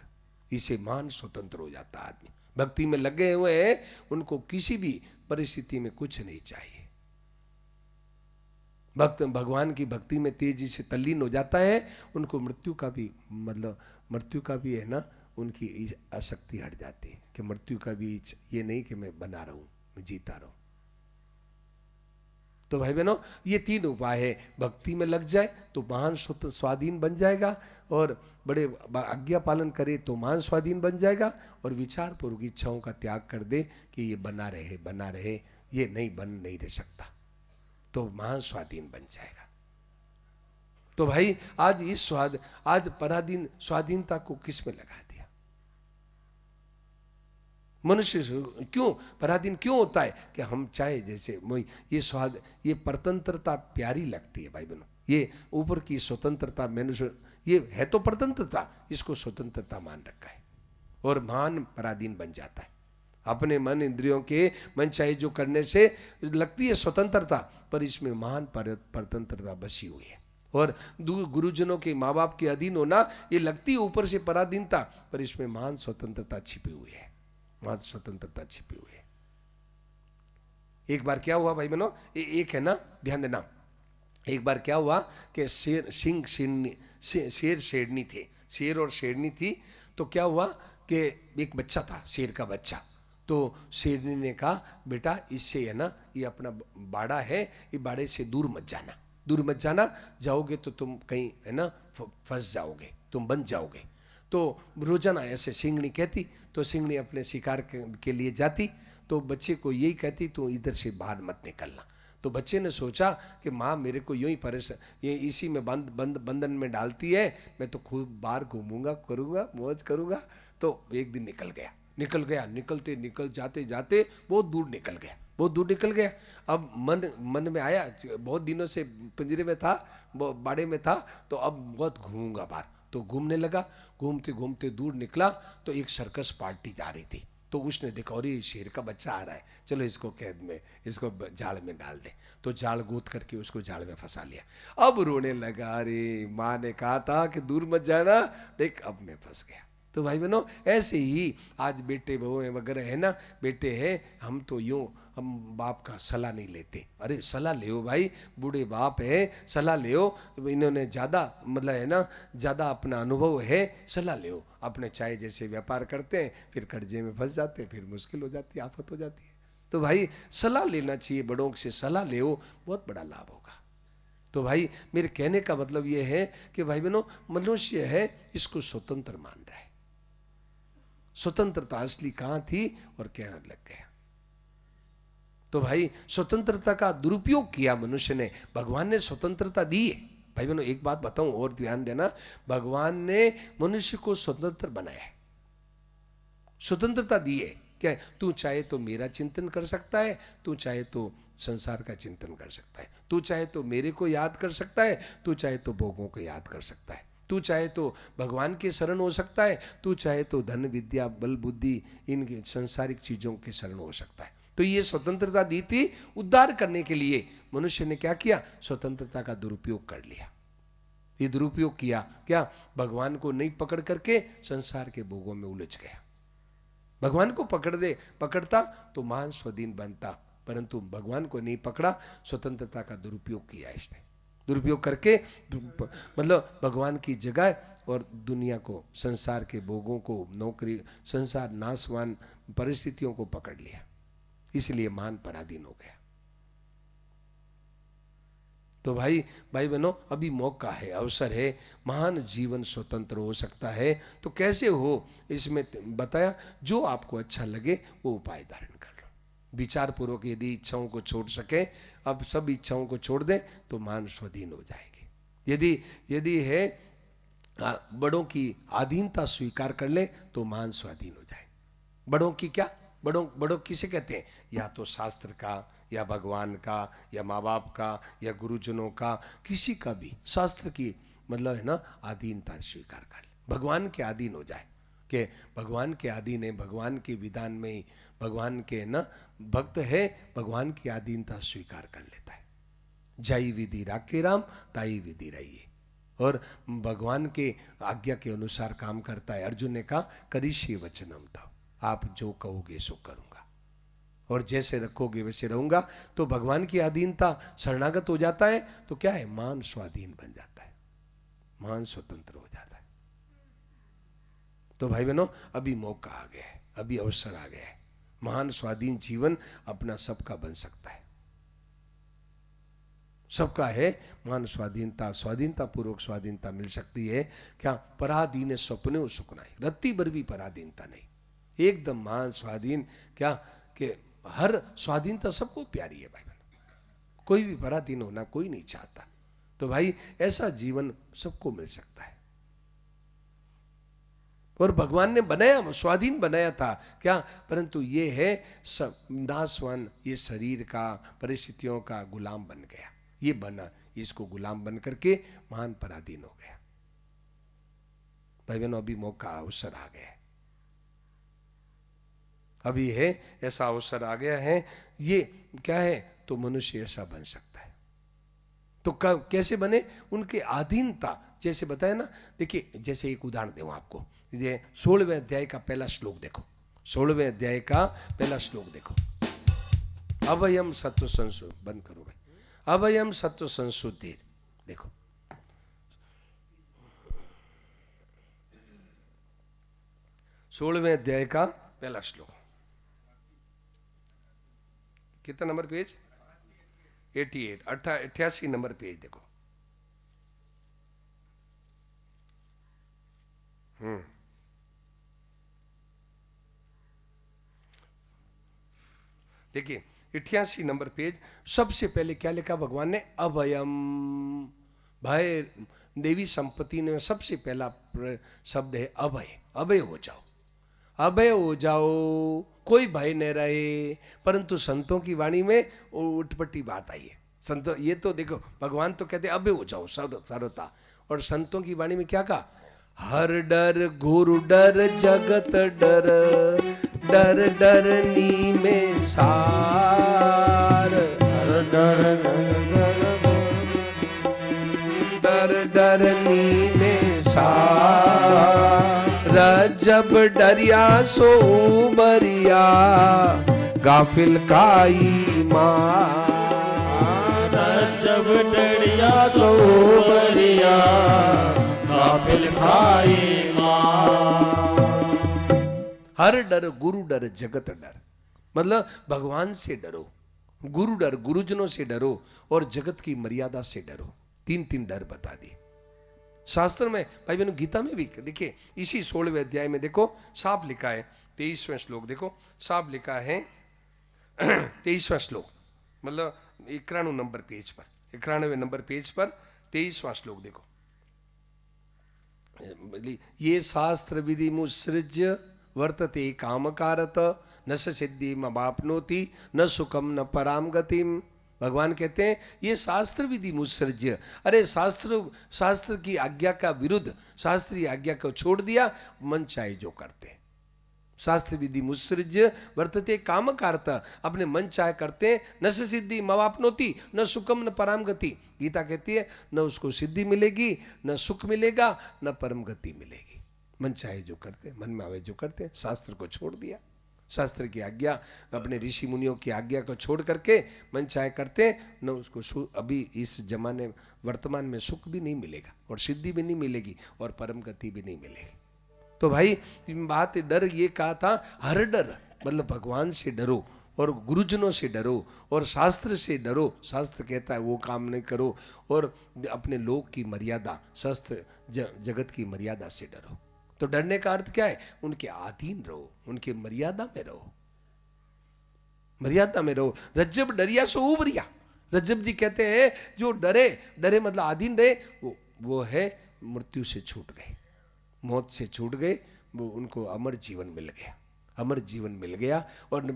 इसे महान स्वतंत्र हो जाता आदमी। भक्ति में लगे हुए हैं, उनको किसी भी परिस्थिति में कुछ नहीं चाहिए। भक्त भगवान की भक्ति में तेजी से तल्लीन हो जाता है, उनको मृत्यु का भी है ना, उनकी आसक्ति हट जाती है कि मृत्यु का भी ये नहीं कि मैं बना रहूं, मैं जीता रहूं। तो भाई बहनों, ये 3 उपाय है। भक्ति में लग जाए तो महान स्वाधीन बन जाएगा, और बड़े आज्ञा पालन करे तो महान स्वाधीन बन जाएगा, और विचार पूर्वक इच्छाओं का त्याग कर दे कि ये बना रहे, ये नहीं रह सकता, तो महान स्वाधीन बन जाएगा। तो भाई आज पराधीन स्वाधीनता को किस में लगा दिया? मनुष्य क्यों पराधीन क्यों होता है? कि हम चाहे जैसे ये परतंत्रता प्यारी लगती है भाई बहनों। ये ऊपर की स्वतंत्रता मनुष्य, ये है तो परतंत्रता, इसको स्वतंत्रता मान रखा है, और महान पराधीन बन जाता है। अपने मन इंद्रियों के मन चाहे जो करने से लगती है स्वतंत्रता, पर इसमें महान परतंत्रता बसी हुई है। और गुरुजनों के माँ बाप के अधीन होना, ये लगती है ऊपर से पराधीनता, पर इसमें महान स्वतंत्रता छिपी हुई है, महान स्वतंत्रता छिपी हुई है। एक बार क्या हुआ भाई बहनों, एक है ना, ध्यान देना, एक बार क्या हुआ कि शेर शेरनी थे, शेर और शेरनी थी। तो क्या हुआ कि एक बच्चा था, शेर का बच्चा। तो शेरनी ने कहा, बेटा इससे है ना, ये अपना बाड़ा है, ये बाड़े से दूर मत जाना, जाओगे तो तुम कहीं है ना फंस जाओगे, तुम बन जाओगे। तो रोजाना ऐसे सिंगनी कहती, तो सिंगनी अपने शिकार के लिए जाती, तो बच्चे को यही कहती, तो इधर से बाहर मत निकलना। तो बच्चे ने सोचा कि माँ मेरे को यूं ही ये इसी में बंधन में डालती है, मैं तो खूब बाहर घूमूंगा, करूंगा, मौज करूंगा। तो एक दिन निकल जाते बहुत दूर निकल गया। अब मन में आया, बहुत दिनों से पिंजरे में था, बाड़े में था, तो अब बहुत घूमूंगा बाहर। तो घूमने लगा, घूमते दूर निकला, तो एक सर्कस पार्टी जा रही थी। तो उसने देखा, और ये शेर का बच्चा आ रहा है, चलो इसको कैद में, इसको जाल में डाल दे। तो जाल गोद करके उसको जाल में फंसा लिया। अब रोने लगा, अरे माँ ने कहा था कि दूर मत जाना, देख अब मैं फंस गया। तो भाई बहनों, ऐसे ही आज बेटे बहुएं वगैरह है ना, बेटे हैं, हम तो यूं हम बाप का सलाह नहीं लेते। अरे सलाह ले भाई, बूढ़े बाप है, सलाह ले, इन्होंने ज़्यादा मतलब है ना, ज़्यादा अपना अनुभव है, सलाह ले। अपने चाहे जैसे व्यापार करते हैं, फिर कर्जे में फंस जाते हैं, फिर मुश्किल हो जाती है, आफत हो जाती है। तो भाई सलाह लेना चाहिए, बड़ों से सलाह ले, बहुत बड़ा लाभ होगा। तो भाई मेरे कहने का मतलब ये है कि भाई बहनों, मनुष्य है, इसको स्वतंत्र मान रहा है। स्वतंत्रता असली कहाँ थी और क्या लग गया। तो भाई स्वतंत्रता का दुरुपयोग किया मनुष्य ने। भगवान ने स्वतंत्रता दी है भाई बहनों। एक बात बताऊं और ध्यान देना, भगवान ने मनुष्य को स्वतंत्र बनाया है, स्वतंत्रता दी है। क्या तू चाहे तो मेरा चिंतन कर सकता है, तू चाहे तो संसार का चिंतन कर सकता है, तू चाहे तो मेरे को याद कर सकता है, तू चाहे तो भोगों को याद कर सकता है, तू चाहे तो भगवान के शरण हो सकता है, तू चाहे तो धन विद्या बल बुद्धि इन सांसारिक चीजों के शरण हो सकता है। तो ये स्वतंत्रता दी थी उद्धार करने के लिए। मनुष्य ने क्या किया, स्वतंत्रता का दुरुपयोग कर लिया। ये दुरुपयोग किया क्या, भगवान को नहीं पकड़ करके संसार के भोगों में उलझ गया। भगवान को पकड़ता तो महान स्वाधीन बनता, परंतु भगवान को नहीं पकड़ा, स्वतंत्रता का दुरुपयोग किया इसने। दुरुपयोग करके मतलब भगवान की जगह और दुनिया को, संसार के भोगों को, नौकरी, संसार नाशवान परिस्थितियों को पकड़ लिया, इसलिए महान पराधीन हो गया। तो भाई बहनों, अभी मौका है, अवसर है, महान जीवन स्वतंत्र हो सकता है। तो कैसे हो, इसमें बताया, जो आपको अच्छा लगे वो उपाय धारण कर लो। विचार पूर्वक यदि इच्छाओं को छोड़ सके, अब सब इच्छाओं को छोड़ दें तो महान स्वाधीन हो जाएंगे। यदि है बड़ों की अधीनता स्वीकार कर ले तो महान स्वाधीन हो जाए। बड़ों की क्या, बड़ों किसे कहते हैं, या तो शास्त्र का, या भगवान का, या माँ बाप का, या गुरुजनों का, किसी का भी, शास्त्र की मतलब है ना आधीनता स्वीकार कर ले, भगवान के अधीन हो जाए कि भगवान के अधीन है, भगवान के विधान में ही भगवान के ना भक्त है, भगवान की अधीनता स्वीकार कर लेता है। जाई विधि राखे राम ताई विधि रहिए, और भगवान के आज्ञा के अनुसार काम करता है। अर्जुन ने कहा करिष्ये वचनम तव, आप जो कहोगे सो करूंगा और जैसे रखोगे वैसे रहूंगा। तो भगवान की अधीनता शरणागत हो जाता है तो क्या है, मान स्वाधीन बन जाता है, मान स्वतंत्र हो जाता है। तो भाई बहनों अभी मौका आ गया है, अभी अवसर आ गया है, महान स्वाधीन जीवन अपना सबका बन सकता है, सबका है महान स्वाधीनता, स्वाधीनता पूर्वक स्वाधीनता मिल सकती है। क्या पराधीन सपने सुख नहीं, रत्ती भर भी पराधीनता नहीं, एकदम महान स्वाधीन। क्या कि हर स्वाधीनता सबको प्यारी है भाई बहनों, कोई भी पराधीन होना कोई नहीं चाहता। तो भाई ऐसा जीवन सबको मिल सकता है, और भगवान ने बनाया, स्वाधीन बनाया था क्या, परंतु ये है नासवान, ये शरीर का परिस्थितियों का गुलाम बन गया, ये बना, इसको गुलाम बन करके महान पराधीन हो गया। भाई बहनों अभी मौका अवसर आ गया है, अभी है ऐसा अवसर आ गया है। ये क्या है, तो मनुष्य ऐसा बन सकता है। तो कैसे बने, उनके अधीनता, जैसे बताया ना। देखिए जैसे एक उदाहरण दूं आपको, ये 16वें अध्याय का पहला श्लोक देखो, 16वें अध्याय का पहला श्लोक देखो। अभयम सत्व संशुद्धि, बंद करो भाई, अभयम सत्व संशुद्धि, देखो 16वें अध्याय का पहला श्लोक, कितना नंबर पेज, 88, 88 नंबर पेज देखो। देखिए 88 नंबर पेज, सबसे पहले क्या लिखा भगवान ने, अभयम। भाई देवी संपत्ति में सबसे पहला शब्द है अभय, अभय हो जाओ, अभय हो जाओ, कोई भय न रहे। परंतु संतों की वाणी में उटपटी बात आई है। संतों, ये तो देखो भगवान तो कहते अभय हो जाओ सर्वथा, और संतों की वाणी में क्या कहा, हर डर गुरु डर जगत डर, डर डरनी में सार, डर डरनी में सार, जब डरिया सो बरिया, गाफिल काई मार, जब डरिया सो बरिया, गाफिल खाई मार। हर डर गुरु डर जगत डर, मतलब भगवान से डरो, गुरु डर, गुरुजनों से डरो, और जगत की मर्यादा से डरो। तीन तीन डर बता दिए शास्त्र में। भाई बहनों गीता में भी देखिए, इसी 16वें अध्याय में देखो साफ लिखा है, 23वें श्लोक देखो, साफ लिखा है 23वां श्लोक, मतलब 91 नंबर पेज पर, 91वें नंबर पेज पर 23वां श्लोक देखो। ये शास्त्र विधि मुसृज्य वर्तते कामकारत, न सिद्धि मवाप्नोति, न सुखम न पराम गतिम। भगवान कहते हैं ये शास्त्र विधि मुसृज्य, अरे शास्त्र की आज्ञा का विरुद्ध, शास्त्रीय आज्ञा को छोड़ दिया, मन चाहे जो करते। शास्त्र विधि मुसृज्य वर्तते कामकारत, अपने मन चाहे करते, न सिद्धि मवाप्नोति, न सुखम न पराम गति। गीता कहती है न उसको सिद्धि मिलेगी, न सुख मिलेगा, न परम गति मिलेगी। मन चाहे जो करते, मन में आवे जो करते, शास्त्र को छोड़ दिया, शास्त्र की आज्ञा, अपने ऋषि मुनियों की आज्ञा को छोड़ करके मन चाहे करते, न उसको अभी इस जमाने वर्तमान में सुख भी नहीं मिलेगा, और सिद्धि भी नहीं मिलेगी, और परम गति भी नहीं मिलेगी। तो भाई बात डर ये कहा था, हर डर मतलब भगवान से डरो, और गुरुजनों से डरो, और शास्त्र से डरो। शास्त्र कहता है वो काम नहीं करो, और अपने लोक की मर्यादा, शास्त्र जगत की मर्यादा से डरो। तो डरने का अर्थ क्या है, उनके अधीन रहो, उनके मर्यादा में रहो, मर्यादा में रहो। रज्जब डरिया सो उबरिया, रज्जब जी कहते हैं जो डरे, डरे मतलब अधीन रहे, वो है मृत्यु से छूट गए, मौत से छूट गए, वो उनको अमर जीवन मिल गया, अमर जीवन मिल गया। और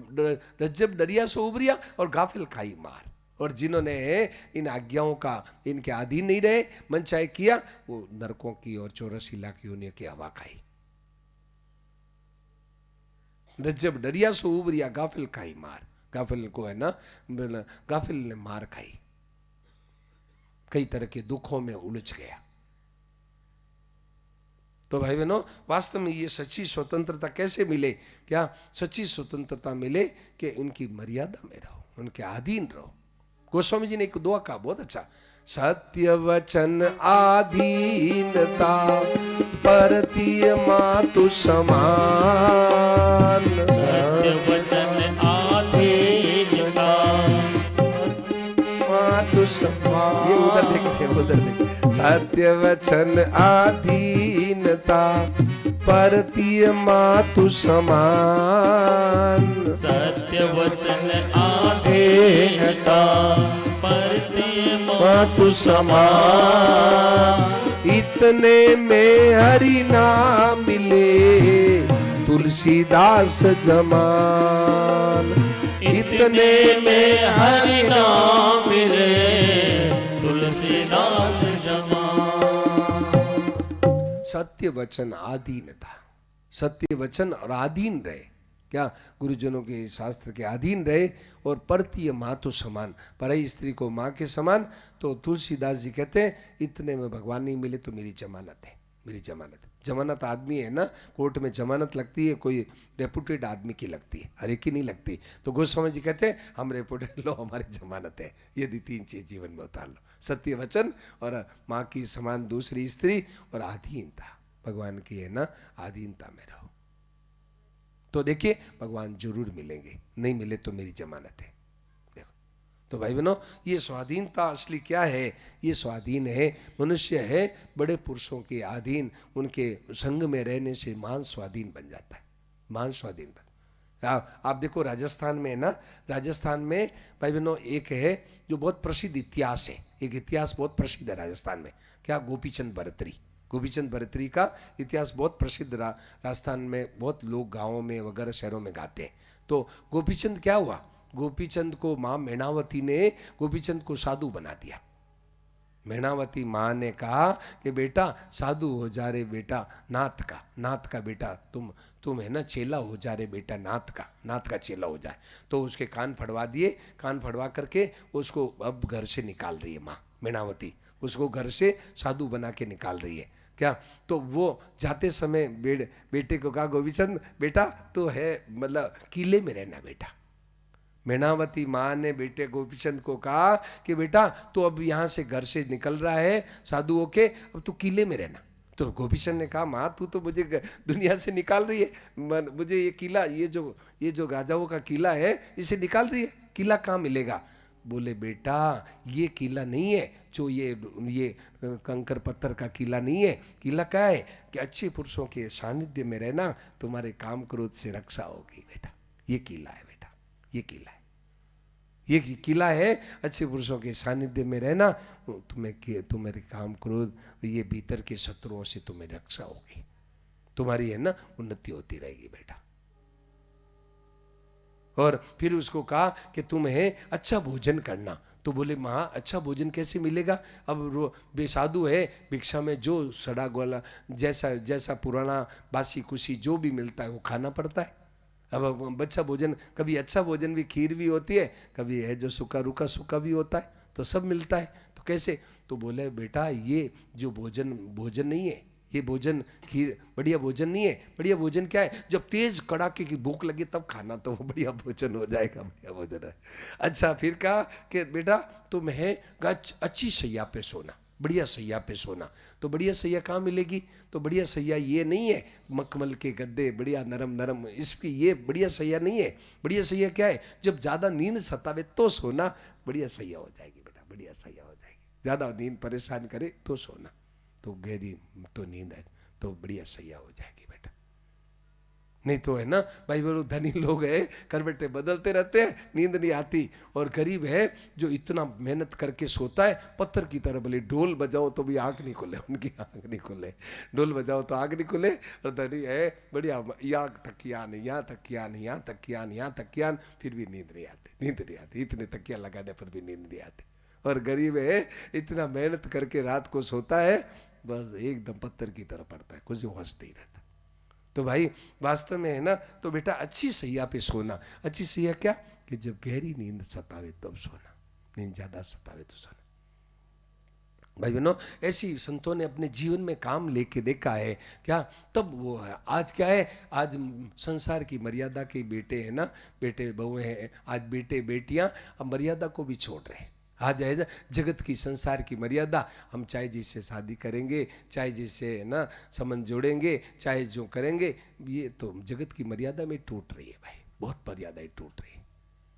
रज्जब डरिया सो उबरिया, और गाफिल खाई मार, और जिन्होंने इन आज्ञाओं का इनके अधीन नहीं रहे, मन चाहे किया, वो नरकों की और 84 लाख योनियों की हवा खाई। जब डरिया सो उबरिया, गाफिल खाई मार। गाफिल को है ना, गाफिल ने मार खाई, कई तरह के दुखों में उलझ गया। तो भाई बहनों, वास्तव में ये सच्ची स्वतंत्रता कैसे मिले? क्या सच्ची स्वतंत्रता मिले कि उनकी मर्यादा में रहो, उनके अधीन रहो। गोस्वामी जी ने एक दुआ कहा बहुत अच्छा, सत्य वचन आधीनता परतीय मातु समान। सत्य वचन आधीनता मातु समान। ये उधर देखते, उधर देखते। सत्य वचन आधीनता परतीय मातु समान। सत्य वचन आधीनता परतीय मातु समान। इतने में हरि नाम मिले तुलसीदास जमान। इतने में हरि नाम मिले तुलसीदास जमान। सत्य वचन आधीनता, सत्य वचन और अधीन रहे, क्या गुरुजनों के शास्त्र के अधीन रहे, और परतीय मातु समान, पराई स्त्री को माँ के समान। तो तुलसीदास जी कहते हैं, इतने में भगवान नहीं मिले तो मेरी जमानत है, मेरी जमानत है। जमानत आदमी है ना, कोर्ट में जमानत लगती है, कोई रेपुटेड आदमी की लगती है, हर एक की नहीं लगती। तो गोस्वामी जी कहते हैं, हम रेपुटेड लो, हमारी जमानत है। यदि 3 चीज जीवन में उतार लो, सत्य वचन और माँ की समान दूसरी स्त्री और अधीनता, भगवान की है ना अधीनता में रहो, तो देखिए भगवान जरूर मिलेंगे, नहीं मिले तो मेरी जमानत है। देखो तो भाई बहनों, ये स्वाधीनता असली क्या है? ये स्वाधीन है, मनुष्य है बड़े पुरुषों के अधीन, उनके संग में रहने से महान स्वाधीन बन जाता है, महान स्वाधीन बन। आप देखो राजस्थान में है ना, राजस्थान में भाई बहनों एक है जो बहुत प्रसिद्ध इतिहास है, एक इतिहास बहुत प्रसिद्ध है राजस्थान में, क्या? गोपीचंद बरतरी। गोपीचंद बरतरी का इतिहास बहुत प्रसिद्ध राजस्थान में, बहुत लोग गांवों में वगैरह शहरों में गाते हैं। तो गोपीचंद क्या हुआ, गोपीचंद को माँ मेणावती ने गोपीचंद को साधु बना दिया। मेणावती माँ ने कहा कि बेटा साधु हो जा रे बेटा, नाथ का बेटा, तुम है ना चेला हो जा रे बेटा, नाथ का चेला हो जाए। तो उसके कान फड़वा दिए, कान फड़वा करके उसको अब घर से निकाल रही है माँ मेणावती, उसको घर से साधु बना के निकाल रही है। क्या? तो वो जाते समय बेटे को कहा, गोपीचंद बेटा तो है मतलब किले में रहना बेटा। मेणावती माँ ने बेटे गोपीचंद को कहा कि बेटा तो अब यहाँ से घर से निकल रहा है साधु होके, अब तू किले में रहना। तो गोपीचंद ने कहा, माँ तू तो मुझे दुनिया से निकाल रही है, मुझे ये किला, ये जो राजाओं का किला है इसे निकाल रही है, किला कहाँ मिलेगा? बोले बेटा ये किला नहीं है, जो ये कंकर पत्थर का किला नहीं है। किला क्या है कि अच्छे पुरुषों के सानिध्य में रहना, तुम्हारे काम क्रोध से रक्षा होगी बेटा। ये किला है बेटा, ये किला है, ये किला है, अच्छे पुरुषों के सानिध्य में रहना, तुम्हारे काम क्रोध ये भीतर के शत्रुओं से तुम्हें रक्षा होगी, तुम्हारी है ना उन्नति होती रहेगी बेटा। और फिर उसको कहा कि तुम्हें अच्छा भोजन करना। तो बोले माँ अच्छा भोजन कैसे मिलेगा? अब बेसाधु है, भिक्षा में जो सड़ा गोला जैसा पुराना बासी कुशी जो भी मिलता है वो खाना पड़ता है। अब अच्छा भोजन, कभी अच्छा भोजन भी, खीर भी होती है, कभी है जो सूखा रूखा सूखा भी होता है, तो सब मिलता है, तो कैसे? तो बोले बेटा ये जो भोजन नहीं है, ये भोजन खीर बढ़िया भोजन नहीं है। बढ़िया भोजन क्या है? जब तेज कड़ाके की भूख लगे तब खाना, तो वो बढ़िया भोजन हो जाएगा, बढ़िया भोजन है। अच्छा फिर कहा कि बेटा तुम्हें अच्छी सैया पे सोना, बढ़िया सैया पे सोना। तो बढ़िया सैया कहाँ मिलेगी? तो बढ़िया सैया ये नहीं है मखमल के गद्दे बढ़िया नरम, इसकी ये बढ़िया सैया नहीं है। बढ़िया सैया क्या है? जब ज़्यादा नींद सतावे तो सोना, बढ़िया सैया हो जाएगी बेटा, बढ़िया सैया हो जाएगी। ज़्यादा नींद परेशान करे तो सोना, तो गहरी तो नींद है तो बढ़िया सैया हो जाएगी बेटा। नहीं तो है ना भाई, वो धनी लोग है करवटें बदलते रहते हैं, नींद नहीं आती। और गरीब है जो इतना मेहनत करके सोता है, पत्थर की तरह, भले ढोल बजाओ तो भी आँख नहीं खुले, उनकी आँख नहीं खुले, ढोल बजाओ तो आँख नहीं खुले। और धनी है बढ़िया, यहाँ तकियान, यहाँ तकियान, यहाँ तकियान, यहाँ तकियान, फिर भी नींद नहीं आती, नींद नहीं आती, इतने तकिया लगाने पर भी नींद नहीं आती। और गरीब है इतना मेहनत करके रात को सोता है, बस एकदम पत्थर की तरह पड़ता है, कुछ होश नहीं रहता। तो भाई वास्तव में है ना, तो बेटा अच्छी सैया पे सोना। अच्छी सैया क्या, कि जब गहरी नींद सतावे तब सोना, नींद ज्यादा सतावे तो सोना। भाई बहनों, ऐसी संतों ने अपने जीवन में काम लेके देखा है क्या, तब वो है। आज क्या है, आज संसार की मर्यादा के बेटे हैं ना, बेटे बहुएं हैं, आज बेटे बेटियां अब मर्यादा को भी छोड़ रहे हैं। आज है जगत की, संसार की मर्यादा, हम चाहे जिससे शादी करेंगे, चाहे जिससे है ना संबंध जोड़ेंगे, चाहे जो करेंगे, ये तो जगत की मर्यादा में टूट रही है भाई, बहुत मर्यादाएं टूट रही है।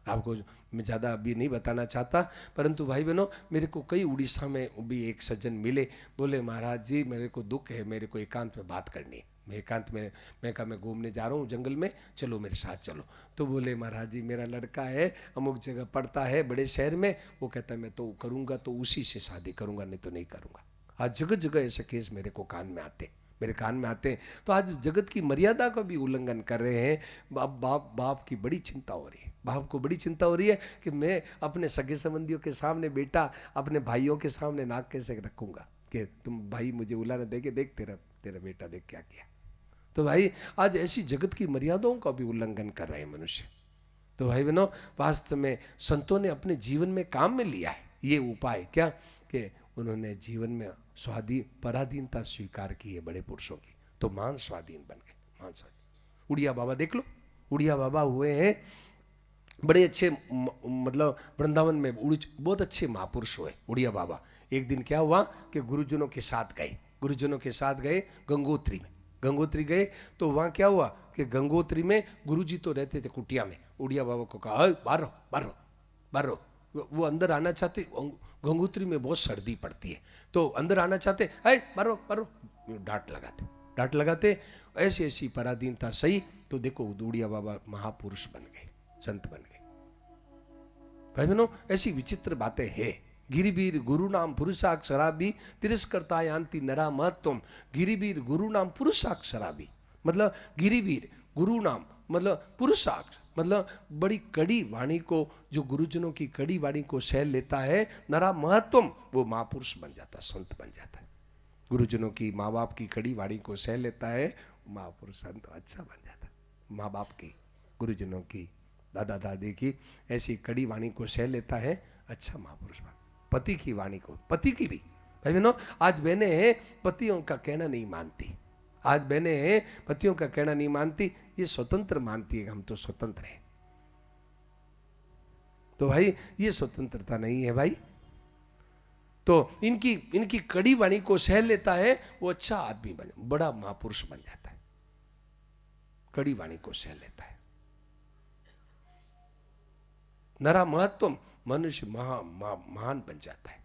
आपको मैं ज़्यादा अभी नहीं बताना चाहता, परंतु भाई बहनों, मेरे को कई उड़ीसा में भी एक सज्जन मिले, बोले महाराज जी मेरे को दुख है, मेरे को एकांत में बात करनी है। मैं एकांत में, मैं कहा मैं घूमने जा रहा हूँ जंगल में, चलो मेरे साथ चलो। तो बोले महाराज जी मेरा लड़का है, अमुक जगह पढ़ता है बड़े शहर में, वो कहता है मैं तो करूँगा तो उसी से शादी करूँगा, नहीं तो नहीं करूँगा। आज जगह जगह ऐसे केस मेरे को कान में आते, मेरे कान में आते हैं। तो आज जगत की मर्यादा का भी उल्लंघन कर रहे हैं। बाप की बड़ी चिंता हो रही है, बाप को बड़ी चिंता हो रही है कि मैं अपने सगे संबंधियों के सामने बेटा, अपने भाइयों के सामने नाक कैसे रखूंगा कि तुम भाई मुझे उलाना देके देख तेरा बेटा देख क्या किया। तो भाई आज ऐसी जगत की मर्यादाओं का भी उल्लंघन कर रहे हैं मनुष्य। तो भाई बहनों, वास्तव में संतों ने अपने जीवन में काम में लिया है ये उपाय, क्या कि उन्होंने जीवन में पराधीनता स्वीकार की है बड़े पुरुषों की, तो मान स्वाधीन बन गए, मान स्वाधीन। उड़िया बाबा देख लो, उड़िया बाबा हुए हैं बड़े अच्छे, मतलब वृंदावन में बहुत अच्छे महापुरुष हुए उड़िया बाबा। एक दिन क्या हुआ कि गुरुजनों के साथ गए गंगोत्री में, गंगोत्री गए तो वहाँ क्या हुआ कि गंगोत्री में गुरुजी तो रहते थे कुटिया में। उड़िया बाबा को कहा बाहर रहो, वो अंदर आना चाहते, गंगोत्री में बहुत सर्दी पड़ती है तो अंदर आना चाहते, बारो डांट लगाते, ऐसी पराधीनता सही। तो देखो उड़िया बाबा महापुरुष बन गए, संत बन गए। भाई बहनों, ऐसी विचित्र बातें हैं। गिरिवीर गुरु नाम पुरुषाक्षराभि तिरस्कर्ता यान्ति नरा महत्वम। गिरिवीर गुरु नाम पुरुषाक्षराभि, मतलब गिरिवीर गुरु नाम मतलब पुरुषाक्ष, मतलब बड़ी कड़ी वाणी को, जो गुरुजनों की कड़ी वाणी को सह लेता है, नरा महत्वम, वो महापुरुष बन जाता, संत बन जाता है। गुरुजनों की, माँ बाप की कड़ी वाणी को सह लेता है, महापुरुष संत अच्छा बन जाता है। माँ बाप की, गुरुजनों की, दादा दादी की ऐसी कड़ी वाणी को सह लेता है, अच्छा महापुरुष बन। पति की वाणी को, पति की भी भाई बहनों, आज बहनें पतियों का कहना नहीं मानती, आज बहनें पतियों का कहना नहीं मानती, ये स्वतंत्र मानती है, हम तो स्वतंत्र हैं। तो भाई ये स्वतंत्रता नहीं है भाई। तो इनकी कड़ी वाणी को सह लेता है, वो अच्छा आदमी बन, बड़ा महापुरुष बन जाता है, कड़ी वाणी को सह लेता है। नरा महत्वम, मनुष्य महान बन जाता है।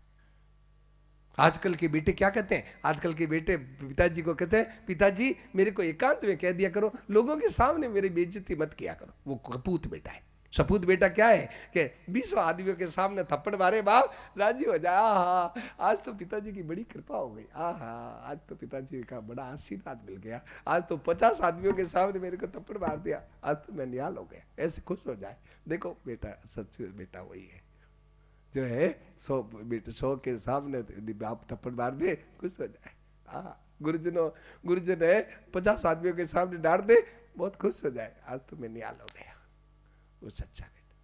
आजकल के बेटे क्या कहते हैं, आजकल के बेटे पिताजी को कहते हैं, पिताजी मेरे को एकांत में कह दिया करो, लोगों के सामने मेरी बेइज्जती मत किया करो। वो कपूत बेटा है। सपूत बेटा क्या है कि 20 आदमियों के सामने थप्पड़ मारे, बाप राजी हो जाए, आहा आज तो पिताजी की बड़ी कृपा हो गई, आहा आज तो पिताजी का बड़ा आशीर्वाद मिल गया, आज तो 50 आदमियों के सामने मेरे को थप्पड़ मार दिया, आज तो मैं निहाल हो गया, ऐसे खुश हो जाए। देखो बेटा, सच बेटा वही है जो है 100 के सामने आप थप्पड़ मार दे, खुश हो जाए। गुरुजन है 50 आदमियों के सामने डांट दे, बहुत खुश हो जाए, आज तो मैं निहाल हो गया, वो सच्चा बेटा।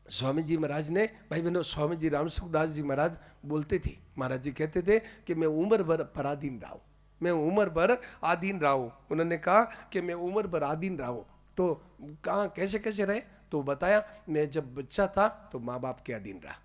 स्वामी जी महाराज ने, भाई बहनों, स्वामी जी राम सुखदास जी महाराज बोलते थे, महाराज जी कहते थे कि मैं उम्र भर पराधीन रहा हूं, मैं उम्र भर आधीन रहा हूं। उन्होंने कहा कि मैं उम्र भर आधीन रहा हूं, तो कहा कैसे कैसे रहे, तो बताया मैं जब बच्चा था तो माँ बाप के अधीन रहा,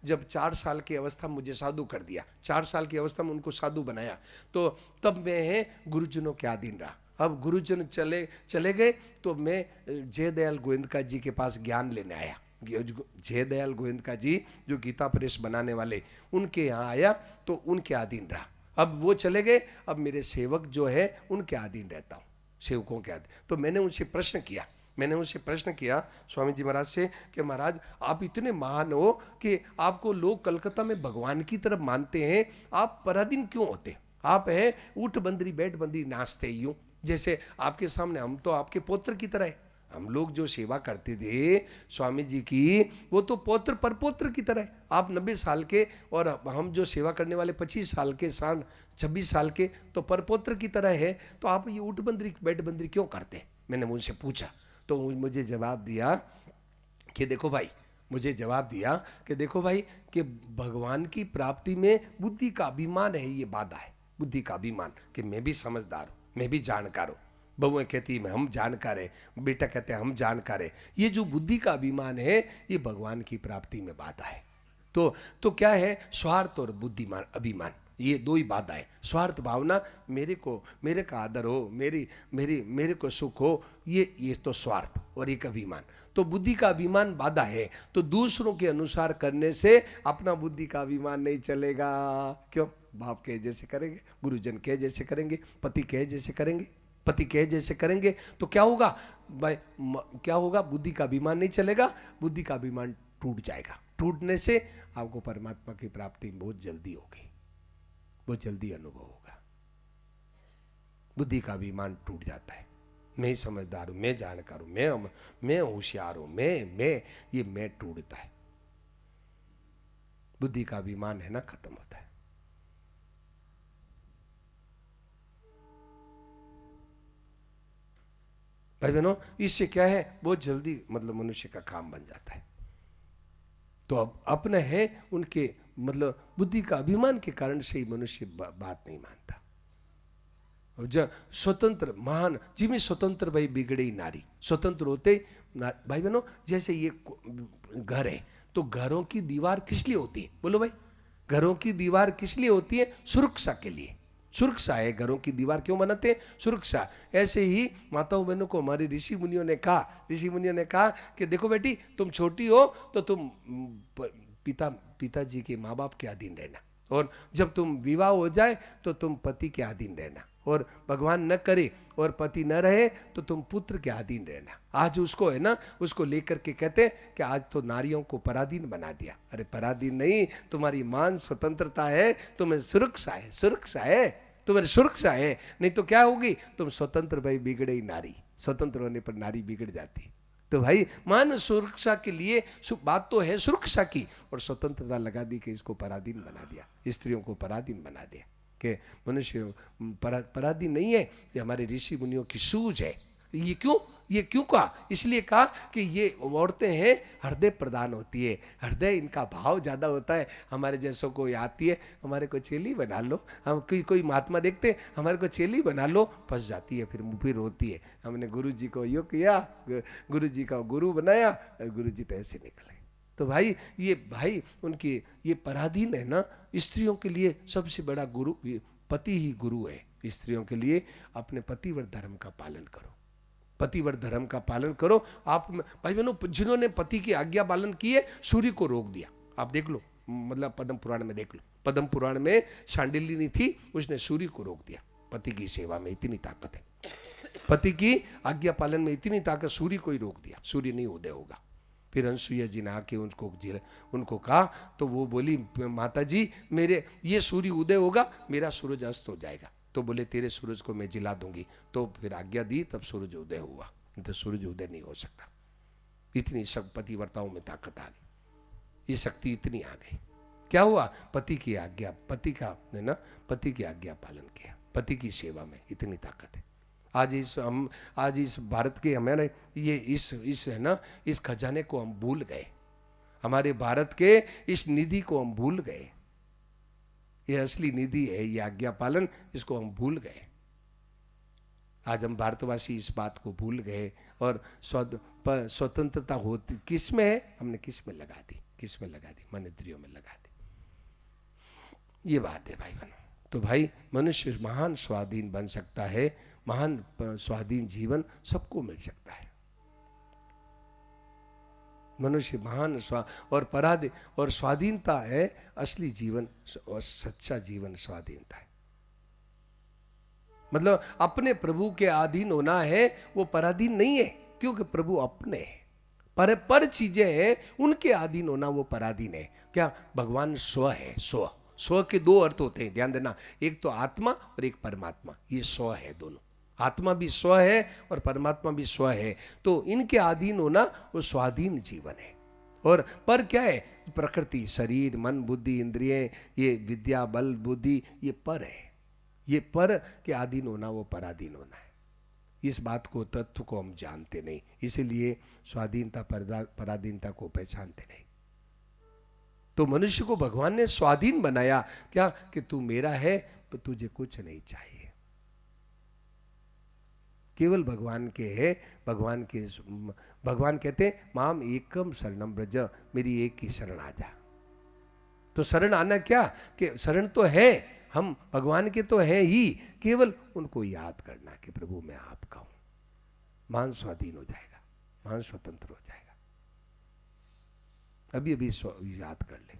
जब 4 साल की अवस्था मुझे साधु कर दिया, 4 साल की अवस्था में उनको साधु बनाया, तो तब मैं गुरुजनों के अधीन रहा। अब गुरुजन चले गए तो मैं जयदयाल गोविंदका जी के पास ज्ञान लेने आया। जयदयाल गोविंदका जी जो गीता प्रेस बनाने वाले, उनके यहाँ आया तो उनके अधीन रहा। अब वो चले गए, अब मेरे सेवक जो है उनके अधीन रहता हूँ। सेवकों के आदि। तो मैंने उनसे प्रश्न किया स्वामी जी महाराज से कि महाराज आप इतने महान हो कि आपको लोग कलकत्ता में भगवान की तरफ मानते हैं, आप पराधीन क्यों होते? आप है ऊट बंदरी बैठ बंदरी नाचते यूं, जैसे आपके सामने हम तो आपके पौत्र की तरह है। हम लोग जो सेवा करते थे स्वामी जी की, वो तो पौत्र परपौत्र की तरह है। आप 90 साल के और हम जो सेवा करने वाले 25 साल के, 26 साल के, तो परपौत्र की तरह है। तो आप ये ऊट बंदरी बैठ बंदरी क्यों करते हैं? मैंने उनसे पूछा तो मुझे जवाब दिया कि देखो भाई कि भगवान की प्राप्ति में बुद्धि का अभिमान है, ये बाधा है। बुद्धि का अभिमान कि मैं भी समझदार हूँ, मैं भी जानकार हूँ। बहुएं कहती है हम जानकार है, बेटा कहते हैं हम जानकार है। ये जो बुद्धि का अभिमान है ये भगवान की प्राप्ति में बाधा है। तो क्या है? स्वार्थ और बुद्धिमान अभिमान, ये दो ही बाधा है। स्वार्थ भावना, मेरे का आदर हो, मेरे को सुख हो, ये तो स्वार्थ, और एक अभिमान। तो बुद्धि का अभिमान बाधा है। तो दूसरों के अनुसार करने से अपना बुद्धि का अभिमान नहीं चलेगा। क्यों? बाप कहे जैसे करेंगे, गुरुजन कहे जैसे करेंगे, पति कहे जैसे करेंगे तो क्या होगा भाई? क्या होगा? बुद्धि का अभिमान नहीं चलेगा, बुद्धि का अभिमान टूट जाएगा। टूटने से आपको परमात्मा की प्राप्ति बहुत जल्दी होगी, बहुत जल्दी अनुभव होगा। बुद्धि का अभिमान टूट जाता है। मैं समझदार हूं, मैं जानकार हूं, मैं होशियार हूं, ये मैं टूटता है। बुद्धि का अभिमान है ना, खत्म होता है। भाई बहनों, इससे क्या है? बहुत जल्दी मतलब मनुष्य का काम बन जाता है। तो अब अपने है उनके मतलब बुद्धि का अभिमान के कारण से ही मनुष्य बात नहीं मानता। जब स्वतंत्र महान जिम्मे स्वतंत्र भाई बिगड़े ही नारी, स्वतंत्र होते भाई बहनों, जैसे ये घर है तो घरों की दीवार किस लिए होती है? बोलो भाई, घरों की दीवार किस लिए होती है? सुरक्षा के लिए। सुरक्षा है, घरों की दीवार क्यों बनाते हैं? सुरक्षा। ऐसे ही माताओं बहनों को हमारे ऋषि मुनियों ने कहा कि देखो बेटी, तुम छोटी हो तो तुम पिताजी के माँ बाप के अधीन रहना, और जब तुम विवाह हो जाए तो तुम पति के अधीन रहना, और भगवान न करे और पति न रहे तो तुम पुत्र के अधीन रहना। आज उसको है ना, उसको लेकर के कहते हैं कि आज तो नारियों को पराधीन बना दिया। अरे पराधीन नहीं, तुम्हारी मान स्वतंत्रता है, तुम्हें सुरक्षा है, तुम्हारी सुरक्षा है। नहीं तो क्या होगी? तुम स्वतंत्र भाई बिगड़े ही नारी, स्वतंत्र होने पर नारी बिगड़ जाती। तो भाई मान सुरक्षा के लिए बात तो है सुरक्षा की, और स्वतंत्रता लगा दी कि इसको पराधीन बना दिया, स्त्रियों को पराधीन बना दिया कि मनुष्य पराधीन नहीं है। ये हमारे ऋषि मुनियों की सूझ है। ये क्यों कहा? इसलिए कहा कि ये औरतें हैं हृदय प्रदान होती है, हृदय इनका भाव ज्यादा होता है। हमारे जैसों को आती है, हमारे को चेली बना लो, हम कोई महात्मा देखते हमारे को चेली बना लो, फंस जाती है, फिर रोती है। हमने गुरु जी को यो किया, गुरु जी का गुरु बनाया, गुरु जी तो ऐसे निकले। तो भाई उनकी ये पराधीन है ना। स्त्रियों के लिए सबसे बड़ा गुरु पति ही गुरु है। स्त्रियों के लिए अपने पतिव्रत धर्म का पालन करो, पतिव्रत धर्म का पालन करो। आप भाई बहनों, जिन्होंने पति की आज्ञा पालन की है, सूर्य को रोक दिया। आप देख लो, मतलब पद्म पुराण में देख लो, पद्म पुराण में शांडिल्य थी, उसने सूर्य को रोक दिया। पति की सेवा में इतनी ताकत है, पति की आज्ञा पालन में इतनी ताकत, सूर्य को ही रोक दिया, सूर्य नहीं उदय होगा। फिर अनसुईया जी ने आके उनको कहा, तो वो बोली माता जी, मेरे ये सूर्य उदय होगा, मेरा सूरज अस्त हो जाएगा। तो बोले तेरे सूरज को मैं जिला दूंगी। तो फिर आज्ञा दी, तब सूरज उदय हुआ, नहीं तो सूरज उदय नहीं हो सकता। इतनी सब पतिव्रताओं में ताकत आ गई, ये शक्ति इतनी आ गई। क्या हुआ? पति की आज्ञा, पति की आज्ञा पालन किया, पति की सेवा में इतनी ताकत है। आज इस भारत के हमारे ये इस है ना, इस खजाने को हम भूल गए, हमारे भारत के इस निधि को हम भूल गए। ये असली निधि है, ये आज्ञा पालन, इसको हम भूल गए। आज हम भारतवासी इस बात को भूल गए, और स्वतंत्रता होती किस में है? हमने किस में लगा दी? मन इंद्रियों में लगा दी। ये बात है भाई बहनों। तो भाई मनुष्य महान स्वाधीन बन सकता है, महान स्वाधीन जीवन सबको मिल सकता है। मनुष्य महान और स्वाधीनता है असली जीवन, और सच्चा जीवन स्वाधीनता है। मतलब अपने प्रभु के अधीन होना है, वो पराधीन नहीं है, क्योंकि प्रभु अपने है। पर चीजें हैं उनके अधीन होना वो पराधीन है। क्या? भगवान स्व है। स्व के दो अर्थ होते हैं, ध्यान देना, एक तो आत्मा और एक परमात्मा। ये स्व है दोनों, आत्मा भी स्व है और परमात्मा भी स्व है। तो इनके अधीन होना वो स्वाधीन जीवन है। और पर क्या है? प्रकृति, शरीर, मन, बुद्धि, इंद्रिय, ये विद्या, बल, बुद्धि, ये पर है। ये पर के अधीन होना वो पराधीन होना है। इस बात को, तत्व को हम जानते नहीं, इसीलिए स्वाधीनता पराधीनता को पहचानते नहीं। तो मनुष्य को भगवान ने स्वाधीन बनाया, क्या? कि तू मेरा है तो तुझे कुछ नहीं चाहिए, केवल भगवान के है। भगवान कहते माम एकम शरणम ब्रज, मेरी एक ही शरण आ जा। तो शरण आना क्या? कि शरण तो है, हम भगवान के तो हैं ही, केवल उनको याद करना कि प्रभु मैं आपका हूं। मान स्वाधीन हो जाएगा, मान स्वतंत्र हो जाएगा। अभी अभी याद कर ले,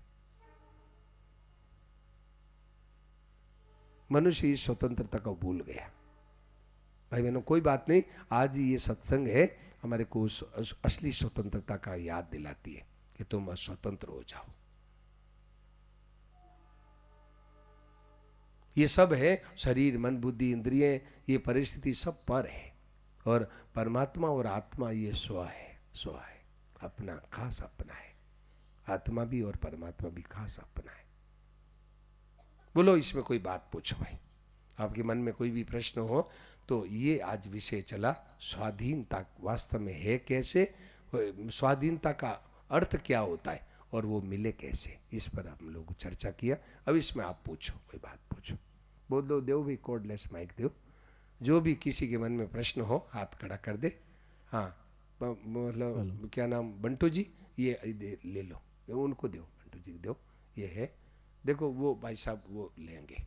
मनुष्य इस स्वतंत्रता को भूल गया। भाई बहनों, कोई बात नहीं, आज ये सत्संग है हमारे को उस असली स्वतंत्रता का याद दिलाती है कि तुम स्वतंत्र हो जाओ। ये सब है, शरीर, मन, बुद्धि, इंद्रिय, ये परिस्थिति सब पर है। और परमात्मा और आत्मा ये स्व है, अपना खास अपना है। आत्मा भी और परमात्मा भी खास अपना है। बोलो, इसमें कोई बात पूछो भाई, आपके मन में कोई भी प्रश्न हो तो। ये आज विषय चला, स्वाधीनता वास्तव में है कैसे, स्वाधीनता का अर्थ क्या होता है और वो मिले कैसे, इस पर हम लोग चर्चा किया। अब इसमें आप पूछो, कोई बात पूछो, बोल दो, देव भी कोडलेस माइक दो, जो भी किसी के मन में प्रश्न हो हाथ खड़ा कर दे। हाँ, मतलब क्या नाम, बंटू जी, ये ले लो, उनको दो, बंटू जी दो, ये है, देखो वो भाई साहब वो लेंगे।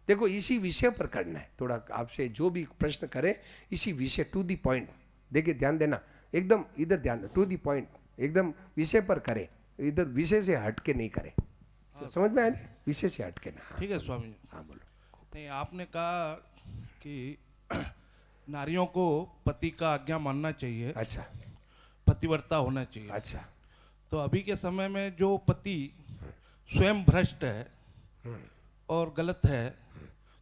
देखो इसी विषय पर करना है, थोड़ा आपसे जो भी प्रश्न करे इसी विषय, टू दी पॉइंट। देखिए ध्यान देना, एकदम इधर ध्यान, टू दी पॉइंट, एकदम विषय पर करे, इधर विषय से हट के नहीं करे। समझ में आया? विषय से हट के ना। ठीक है स्वामी जी। हाँ बोलो। नहीं, आपने कहा कि नारियों को पति का आज्ञा मानना चाहिए, अच्छा, पतिव्रता होना चाहिए। अच्छा, तो अभी के समय में जो पति स्वयं भ्रष्ट है और गलत है,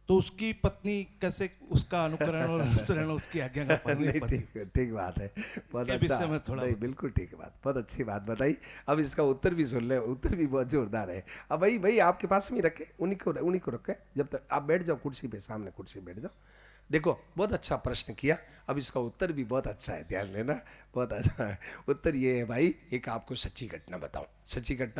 तो उसकी पत्नी कैसे उसका अनुकरण और अनुसरण उसकी आज्ञा का पालन नहीं, करे? ठीक बात है, बहुत के अच्छा। विषय में थोड़ा नहीं, बिल्कुल ठीक बात, बहुत अच्छी बात बताई। अब इसका उत्तर भी सुन ले, उत्तर भी बहुत जोरदार है। अब भाई आपके पास में रखे, उन्हीं को रखे, जब तक आप बैठ जाओ कुर्सी पे, सामने कुर्सी बैठ जाओ। देखो बहुत अच्छा प्रश्न किया, अब इसका उत्तर भी बहुत अच्छा है, ध्यान देना, बहुत अच्छा है। उत्तर ये है भाई, एक आपको सच्ची घटना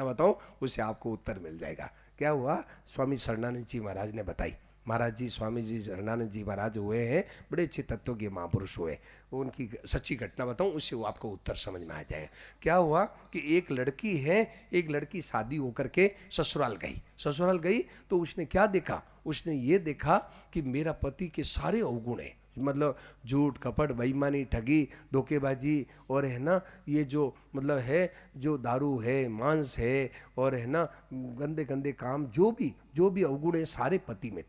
बताऊं, उससे आपको उत्तर मिल जाएगा। क्या हुआ? स्वामी शरणानंद जी महाराज ने बताई। महाराज जी, स्वामी जी शरणानंद जी महाराज हुए हैं, बड़े अच्छे तत्व के महापुरुष हुए। उनकी सच्ची घटना बताऊं, उससे वो आपको उत्तर समझ में आ जाएगा। क्या हुआ कि एक लड़की है, एक लड़की शादी होकर के ससुराल गई तो उसने क्या देखा? उसने ये देखा कि मेरा पति के सारे अवगुण हैं, मतलब झूठ, कपट, बेईमानी, ठगी, धोखेबाजी, और है ना ये जो मतलब है, जो दारू है, मांस है, और है ना गंदे गंदे काम, जो भी अवगुण है सारे पति में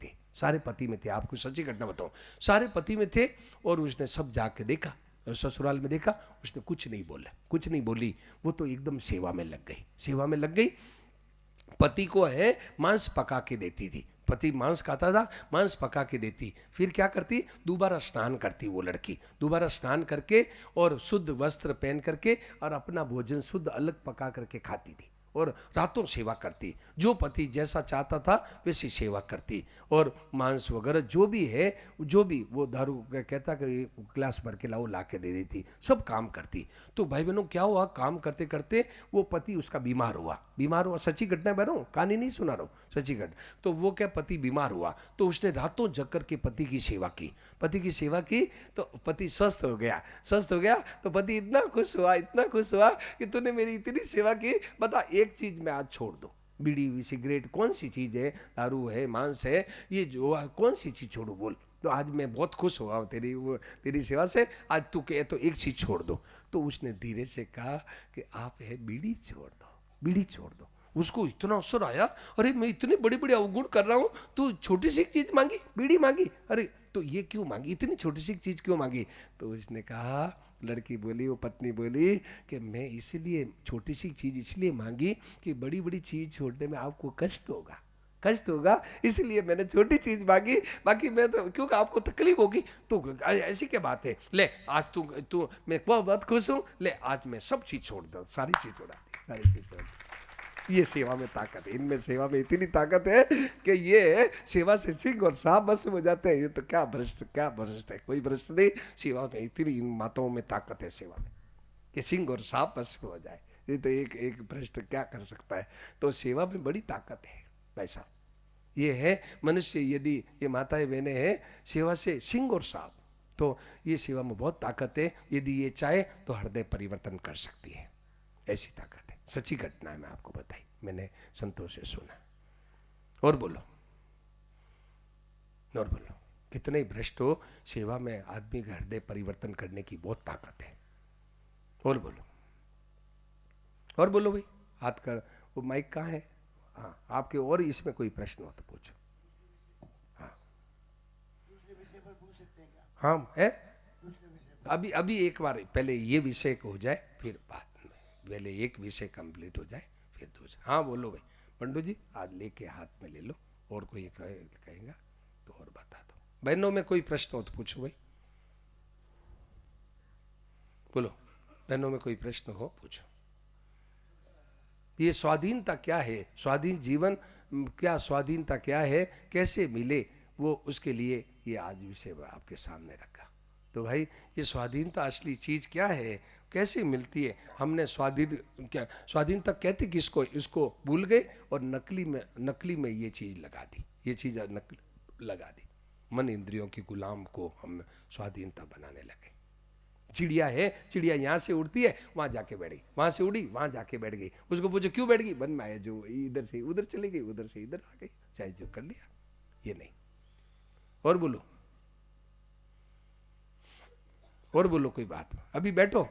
थे। आपको सच्ची घटना बताऊं, सारे पति में थे। और उसने सब जाके देखा, ससुराल में देखा, उसने कुछ नहीं बोली। वो तो एकदम सेवा में लग गई। पति को है मांस पका के देती थी, पति मांस खाता था, मांस पका के देती। फिर क्या करती? दोबारा स्नान करती वो लड़की, दोबारा स्नान करके और शुद्ध वस्त्र पहन करके और अपना भोजन शुद्ध अलग पका करके खाती थी और रातों सेवा करती। जो पति जैसा चाहता था वैसी सेवा करती। और मांस वगैरह जो भी वो दारू कहता कि ग्लास भर के लाओ, ला के दे देती, सब काम करती। तो भाई बहनों क्या हुआ, काम करते करते वो पति उसका बीमार हुआ। सच्ची घटना बह रहा हूँ, कहानी नहीं सुना रहा हूँ, सच्ची घटना। तो वो क्या, पति बीमार हुआ तो उसने रातों जग करके पति की सेवा की तो पति स्वस्थ हो गया। तो पति इतना खुश हुआ कि तूने मेरी इतनी सेवा की, बता एक चीज मैं आज छोड़ दूं, बीड़ी सिगरेट, कौन सी चीज है, दारू है, मांस है, ये जो कौन सी चीज छोड़ू, बोल। तो आज मैं बहुत खुश हुआ हूँ तेरी सेवा से, आज तू कहे तो एक चीज छोड़ दो। तो उसने धीरे से कहा कि आप है बीड़ी छोड़ दो। उसको इतना असर आया, अरे मैं इतने बड़े बड़े अवगुण कर रहा हूँ, तू छोटी सी चीज मांगी, बीड़ी मांगी, अरे तो ये क्यों मांगी, इतनी छोटी सी चीज क्यों मांगी? तो उसने कहा, लड़की बोली, वो पत्नी बोली कि मैं इसलिए छोटी सी चीज इसलिए मांगी कि बड़ी बड़ी चीज छोड़ने में आपको कष्ट होगा, इसलिए मैंने छोटी चीज मांगी, बाकी मैं तो क्योंकि आपको तकलीफ होगी। तो ऐसी क्या बात है, ले आज तू मैं बहुत खुश हूँ, ले आज मैं सब चीज छोड़ दूँ, सारी चीज छोड़ा दी, सारी चीज छोड़ दी। ये सेवा में ताकत है, इनमें सेवा में इतनी ताकत है कि ये सेवा से सिंह और सांप बस हो जाते हैं। ये तो क्या भ्रष्ट है, कोई भ्रष्ट नहीं। सेवा में इतनी इन माताओं में ताकत है सेवा में कि सिंह और सांप बस हो जाए। ये तो एक भ्रष्ट क्या कर सकता है। तो सेवा में बड़ी ताकत है भाई साहब। ये है मनुष्य, यदि ये माताएं बहनें हैं सेवा से सिंह और सांप, तो ये सेवा में बहुत ताकत है। यदि ये चाहे तो हृदय परिवर्तन कर सकती है, ऐसी ताकत है। सच्ची घटना है, मैं आपको बताई, मैंने संतों से सुना। और बोलो कितने ही भ्रष्ट हो, सेवा में आदमी का हृदय परिवर्तन करने की बहुत ताकत है। और बोलो भाई, हाथ कर, वो माइक कहाँ है? हाँ, आपके और इसमें कोई प्रश्न हो तो पूछो। हाँ है, अभी एक बार पहले ये विषय हो जाए, फिर बाद में पहले एक विषय कंप्लीट हो जाए, फिर दूसरा। हाँ बोलो भाई, पंडू जी आज लेके हाथ में ले लो, और कोई कहेगा तो और बता दो। बहनों में कोई प्रश्न हो तो पूछो भाई, बोलो। बहनों में कोई प्रश्न हो पूछो। ये स्वाधीनता क्या है, स्वाधीन जीवन क्या, स्वाधीनता क्या है, कैसे मिले, वो उसके लिए ये आज विषय आपके सामने रखा। तो भाई ये स्वाधीनता असली चीज क्या है, कैसे मिलती है। हमने स्वाधीनता कहते किसको, इसको भूल गए और नकली में ये चीज लगा दी, ये चीज लगा दी। मन इंद्रियों की गुलाम को हम स्वाधीनता बनाने लगे। चिड़िया है, चिड़िया यहाँ से उड़ती है, वहां जाके बैठ गई, वहां से उड़ी वहां जाके बैठ गई। उसको पूछो क्यों बैठ गई, मन में आया, जो इधर से उधर चली गई, उधर से इधर आ गई, चाहे जो कर लिया। ये नहीं। और बोलो कोई बात। अभी बैठो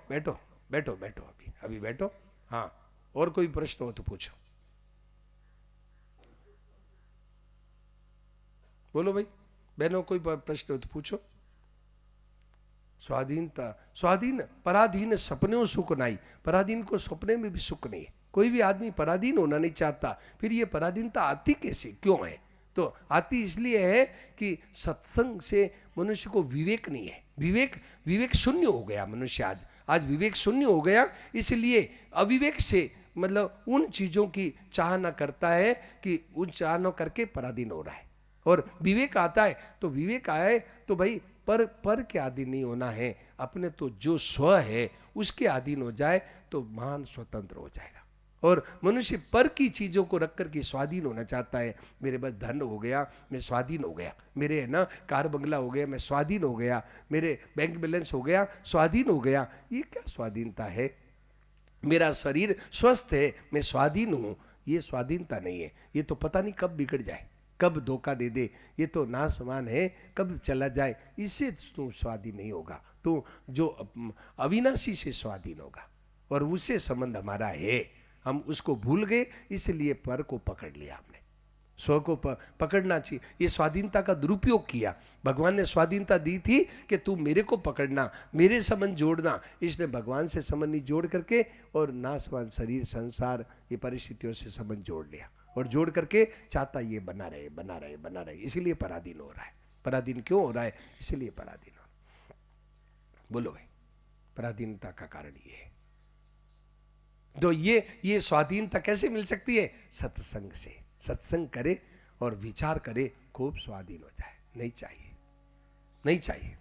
अभी बैठो। हाँ, और कोई प्रश्न हो तो पूछो। बोलो भाई, बहनों कोई प्रश्न हो तो पूछो। स्वाधीन पराधीन सपनों सुख नहीं, पराधीन को सपने में भी सुख नहीं है। कोई भी आदमी पराधीन होना नहीं चाहता। फिर ये पराधीनता आती कैसे, क्यों है? तो आती इसलिए है कि सत्संग से मनुष्य को विवेक नहीं है। विवेक शून्य हो गया मनुष्य, आज विवेक शून्य हो गया। इसलिए अविवेक से मतलब उन चीजों की चाहना करता है कि उन चाहना करके पराधीन हो रहा है। और विवेक आता है तो विवेक आए तो भाई पर के अधीन नहीं होना है, अपने तो जो स्व है उसके अधीन हो जाए तो महान स्वतंत्र हो जाएगा। और मनुष्य पर की चीजों को रख कर के स्वाधीन होना चाहता है। मेरे पास धन हो गया, मैं स्वाधीन हो गया, मेरे है ना कार बंगला हो गया, मैं स्वाधीन हो गया, मेरे बैंक बैलेंस हो गया, स्वाधीन हो गया। ये क्या स्वाधीनता है? मेरा शरीर स्वस्थ है, मैं स्वाधीन हूं, ये स्वाधीनता नहीं है। ये तो पता नहीं कब बिगड़ जाए, कब धोखा दे दे, ये तो नासमान है, कब चला जाए। इससे तू स्वाधीन नहीं होगा, तू जो अविनाशी से स्वाधीन होगा। और उससे संबंध हमारा है, हम उसको भूल गए, इसलिए पर को पकड़ लिया हमने। स्व को पकड़ना चाहिए, ये स्वाधीनता का दुरुपयोग किया। भगवान ने स्वाधीनता दी थी कि तू मेरे को पकड़ना, मेरे संबंध जोड़ना। इसने भगवान से संबंध नहीं जोड़ करके और नासवान शरीर संसार ये परिस्थितियों से संबंध जोड़ लिया, और जोड़ करके चाहता ये बना रहे, इसीलिए पराधीन हो रहा है। पराधीन क्यों हो रहा है? इसलिए पराधीन हो। बोलो भाई, पराधीनता का कारण ये है। तो ये स्वाधीनता कैसे मिल सकती है? सत्संग से। सत्संग करे और विचार करे, खूब स्वाधीन हो जाए। नहीं चाहिए।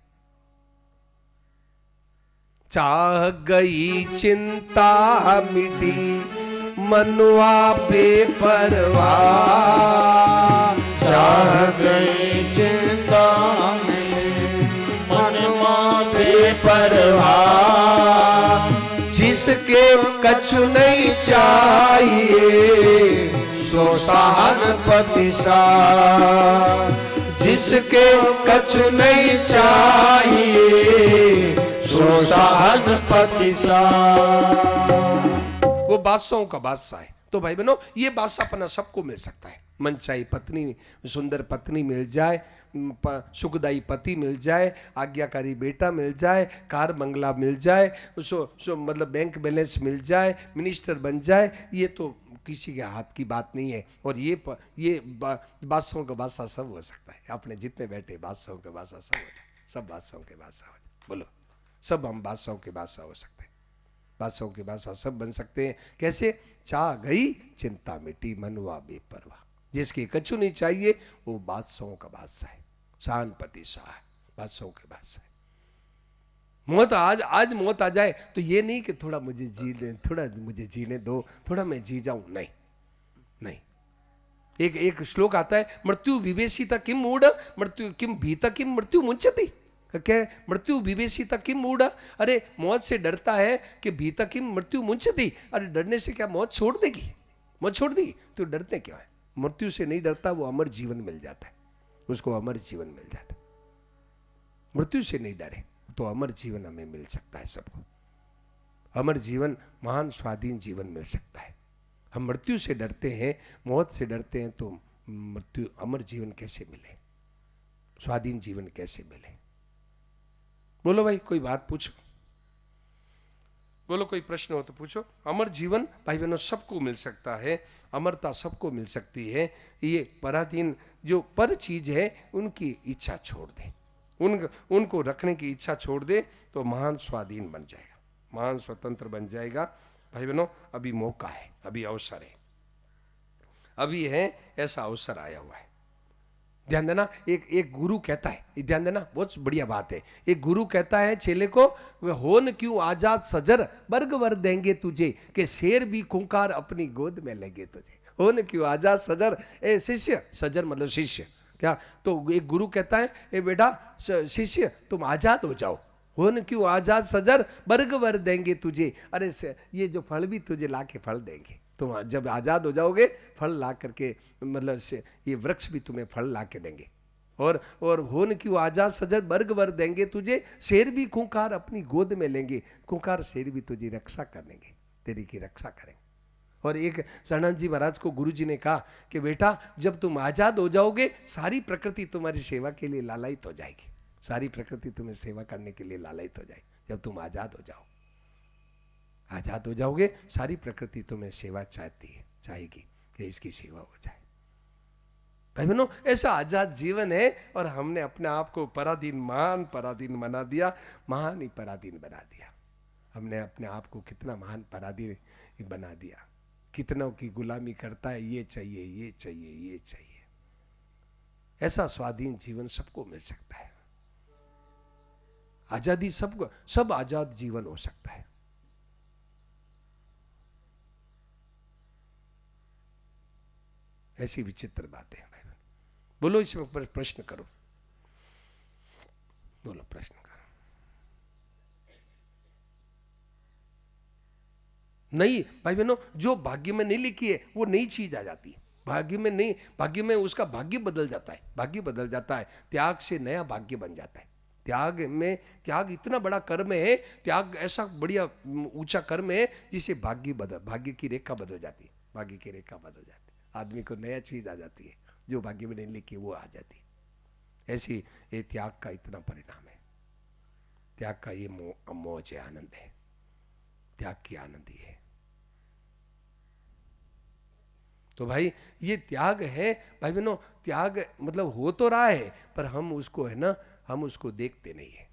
चाह गई चिंता मिटी मनुआ बेपरवाह, चाह गई चिंता में मनुआ बेपरवाह। जिसके कछु नहीं चाहिए सो सहानुभूति सा, जिसके कछु नहीं चाहिए सो सहानुभूति सा। वो बादशाहों का बादशाह है, तो भाई बहनों ये बादशाहपना सबको मिल सकता है। मनचाही पत्नी, सुंदर पत्नी मिल जाए, सुखदायी पति मिल जाए, आज्ञाकारी बेटा मिल जाए, कार बंगला मिल जाए, मतलब बैंक बैलेंस मिल जाए, मिनिस्टर बन जाए, ये तो किसी के हाथ की बात नहीं है। और ये बादशाहों का बादशाह सब हो सकता है। अपने जितने बैठे बादशाहों के बादशाह सब हो जाए, सब बादशाहों के बादशाह हो जाए। बोलो, सब हम बादशाहों के बादशाह हो सकते हैं। बादशाहों के बादशाह सब बन सकते हैं। कैसे? चाह गई चिंता मिटी, मनवा बेपरवाह। जिसकी कछु नहीं चाहिए वो बादशाहों का बादशाह है। शानपति शाह है, बादशाहों के बादशाह है। मौत आज मौत आ जाए तो ये नहीं कि थोड़ा मुझे जी ले, थोड़ा मुझे जीने दो, थोड़ा मैं जी जाऊं, नहीं नहीं। एक श्लोक आता है, मृत्यु विवेशिता किम मूढ़, मृत्यु किम भीता किम मृत्यु मुंचती। क्या? मृत्यु विवेशिता किम मूढ़, अरे मौत से डरता है कि भीता किम मृत्यु मुंचती। अरे डरने से क्या मौत छोड़ देगी? मौत छोड़ देगी तो डरते क्यों है? मृत्यु से नहीं डरता, वो अमर जीवन मिल जाता है, उसको अमर जीवन मिल जाता है। मृत्यु से नहीं डरे तो अमर जीवन हमें मिल सकता है। सबको अमर जीवन, महान स्वाधीन जीवन मिल सकता है। हम मृत्यु से डरते हैं, मौत से डरते हैं, तो मृत्यु अमर जीवन कैसे मिले, स्वाधीन जीवन कैसे मिले? बोलो भाई, कोई बात पूछो, बोलो, कोई प्रश्न हो तो पूछो। अमर जीवन भाई बहनों सबको मिल सकता है, अमरता सबको मिल सकती है। ये पराधीन जो पर चीज है उनकी इच्छा छोड़ दे, उनको रखने की इच्छा छोड़ दे तो महान स्वाधीन बन जाएगा, महान स्वतंत्र बन जाएगा। भाई बहनों अभी मौका है, अभी अवसर है, अभी है, ऐसा अवसर आया हुआ है। ध्यान देना, एक गुरु कहता है, ध्यान देना, बहुत बढ़िया बात है। एक गुरु कहता है चेले को, वे होन क्यों आजाद सजर, वर्ग वर देंगे तुझे, कि शेर भी खूंखार अपनी गोद में लेंगे तुझे। होन क्यों आजाद सजर, ए शिष्य, सजर मतलब शिष्य, क्या? तो एक गुरु कहता है, ए बेटा शिष्य तुम आजाद हो जाओ, होन क्यों आजाद सजर, वर्ग वर देंगे तुझे। अरे ये जो फल भी तुझे ला के फल देंगे, तुम जब आजाद हो जाओगे फल ला करके, मतलब ये वृक्ष भी तुम्हें फल ला के देंगे। और होन क्यों आजाद सजर, वर्ग वर देंगे तुझे, शेर भी खूंखार अपनी गोद में लेंगे। खूंखार शेर भी तुझे रक्षा करेंगे, तेरी की रक्षा करेंगे। और एक शरणानंद जी महाराज को गुरुजी ने कहा कि बेटा जब तुम आजाद हो जाओगे, सारी प्रकृति तुम्हारी सेवा के लिए लालायित हो जाएगी, सारी प्रकृति तुम्हें सेवा करने के लिए लालायित हो जाएगी। जब तुम आजाद हो जाओ, आजाद हो जाओगे, सारी प्रकृति तुम्हें सेवा चाहेगी कि इसकी सेवा हो जाए। भाई बहनों ऐसा आजाद जीवन है, और हमने अपने आप को पराधीन, महान पराधीन बना दिया, महान ही पराधीन बना दिया। हमने अपने आप को कितना महान पराधीन बना दिया, कितनों की गुलामी करता है, ये चाहिए, ये चाहिए, ये चाहिए। ऐसा स्वाधीन जीवन सबको मिल सकता है। आजादी सबको, सब आजाद जीवन हो सकता है। ऐसी विचित्र बातें हैं भाई। बोलो, इसमें ऊपर प्रश्न करो, बोलो प्रश्न करो। नहीं भाई बहनों, जो भाग्य में नहीं लिखी है वो नई चीज आ जाती है। भाग्य में नहीं, भाग्य में उसका भाग्य बदल जाता है, भाग्य बदल जाता है। त्याग से नया भाग्य बन जाता है। त्याग में, त्याग इतना बड़ा कर्म है, त्याग ऐसा बढ़िया ऊंचा कर्म है जिसे भाग्य की रेखा बदल जाती है, भाग्य की रेखा बदल जाती है। आदमी को नया चीज आ जाती है, जो भाग्य में नहीं लिखी वो आ जाती है। ऐसी ये त्याग का इतना परिणाम है, त्याग का ये मौज है, आनंद है, त्याग की आनंद ही है। तो भाई ये त्याग है भाई बहनों, त्याग मतलब हो तो रहा है, पर हम उसको है ना, हम उसको देखते नहीं है।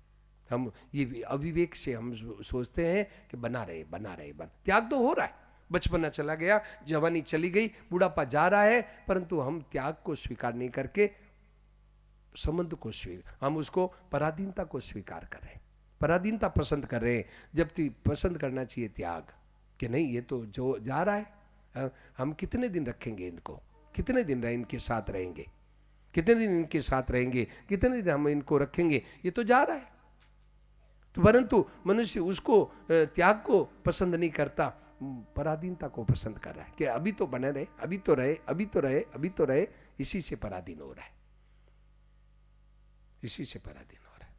हम ये अविवेक से हम सोचते हैं कि बना रहे। त्याग तो हो रहा है, बचपना चला गया, जवानी चली गई, बुढ़ापा जा रहा है, परंतु हम त्याग को स्वीकार नहीं करके संबंध को हम उसको पराधीनता को स्वीकार कर रहे हैं, पराधीनता पसंद कर रहे हैं। जबकि पसंद करना चाहिए त्याग, कि नहीं ये तो जो जा रहा है, हम कितने दिन रखेंगे इनको, कितने दिन इनके साथ रहेंगे, कितने दिन इनके साथ रहेंगे, कितने दिन हम इनको रखेंगे, ये तो जा रहा है। तो परंतु मनुष्य उसको त्याग को पसंद नहीं करता, पराधीनता को पसंद कर रहा है कि अभी तो बने रहे, अभी तो रहे, अभी तो रहे, अभी तो रहे। इसी से पराधीन हो रहा है, इसी से पराधीन हो रहा है।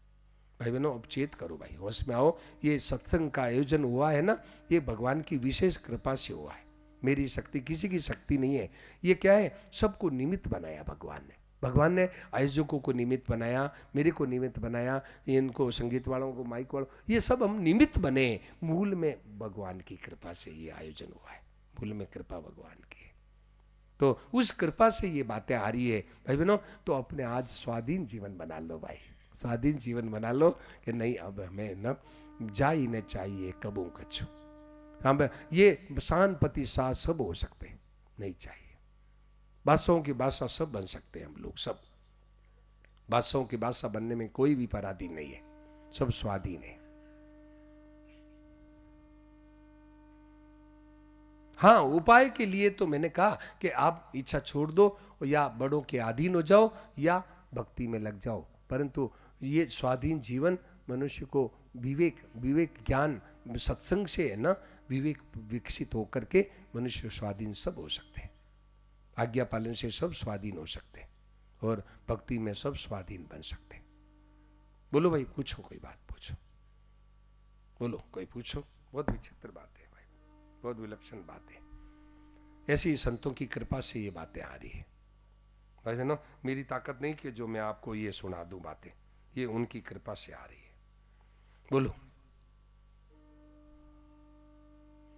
भाई बहनों अब चेत करो भाई, होश में आओ। ये सत्संग का आयोजन हुआ है ना, ये भगवान की विशेष कृपा से हुआ है। मेरी शक्ति किसी की शक्ति नहीं है। ये क्या है, सबको निमित्त बनाया भगवान ने। भगवान ने आयोजकों को निमित्त बनाया, मेरे को निमित्त बनाया, इनको संगीत वालों को, माइक वालों, ये सब हम निमित्त बने। मूल में भगवान की कृपा से ये आयोजन हुआ है, मूल में कृपा भगवान की है। तो उस कृपा से ये बातें आ रही है भाई बहनों। तो अपने आज स्वाधीन जीवन बना लो भाई, स्वाधीन जीवन बना लो कि नहीं अब हमें न जा ही न चाहिए कबू कछु। हम ये शान पति साथ सब हो सकते हैं, नहीं चाहिए। बादशाहों की बादशाह सब बन सकते हैं हम लोग, सब बादशाहों की बादशाह बनने में कोई भी पराधीन नहीं है, सब स्वाधीन है। हाँ, उपाय के लिए तो मैंने कहा कि आप इच्छा छोड़ दो, या बड़ों के अधीन हो जाओ या भक्ति में लग जाओ, परंतु ये स्वाधीन जीवन मनुष्य को विवेक ज्ञान सत्संग से है ना, विवेक विकसित होकर के मनुष्य स्वाधीन सब हो सकते हैं। आज्ञा पालन से सब स्वाधीन हो सकते हैं और भक्ति में सब स्वाधीन बन सकते हैं। बोलो भाई, पूछो, कोई बात पूछो, बोलो कोई पूछो। बहुत विचित्र बात है भाई, बहुत विलक्षण बात है। ऐसी संतों की कृपा से ये बातें आ रही है भाई बहनों। मेरी ताकत नहीं कि जो मैं आपको ये सुना दूं बातें, ये उनकी कृपा से आ रही है। बोलो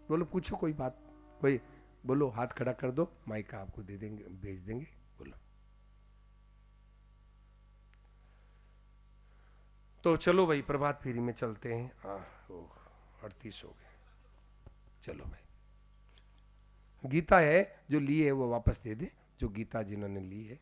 बोलो, पूछो कोई बात, कोई बोलो, हाथ खड़ा कर दो, माइक आपको दे देंगे, भेज देंगे। बोलो। तो चलो भाई, प्रभात फेरी में चलते हैं। 38 हो गए। चलो भाई, गीता है जो ली है वो वापस दे दे, जो गीता जिन्होंने ली है।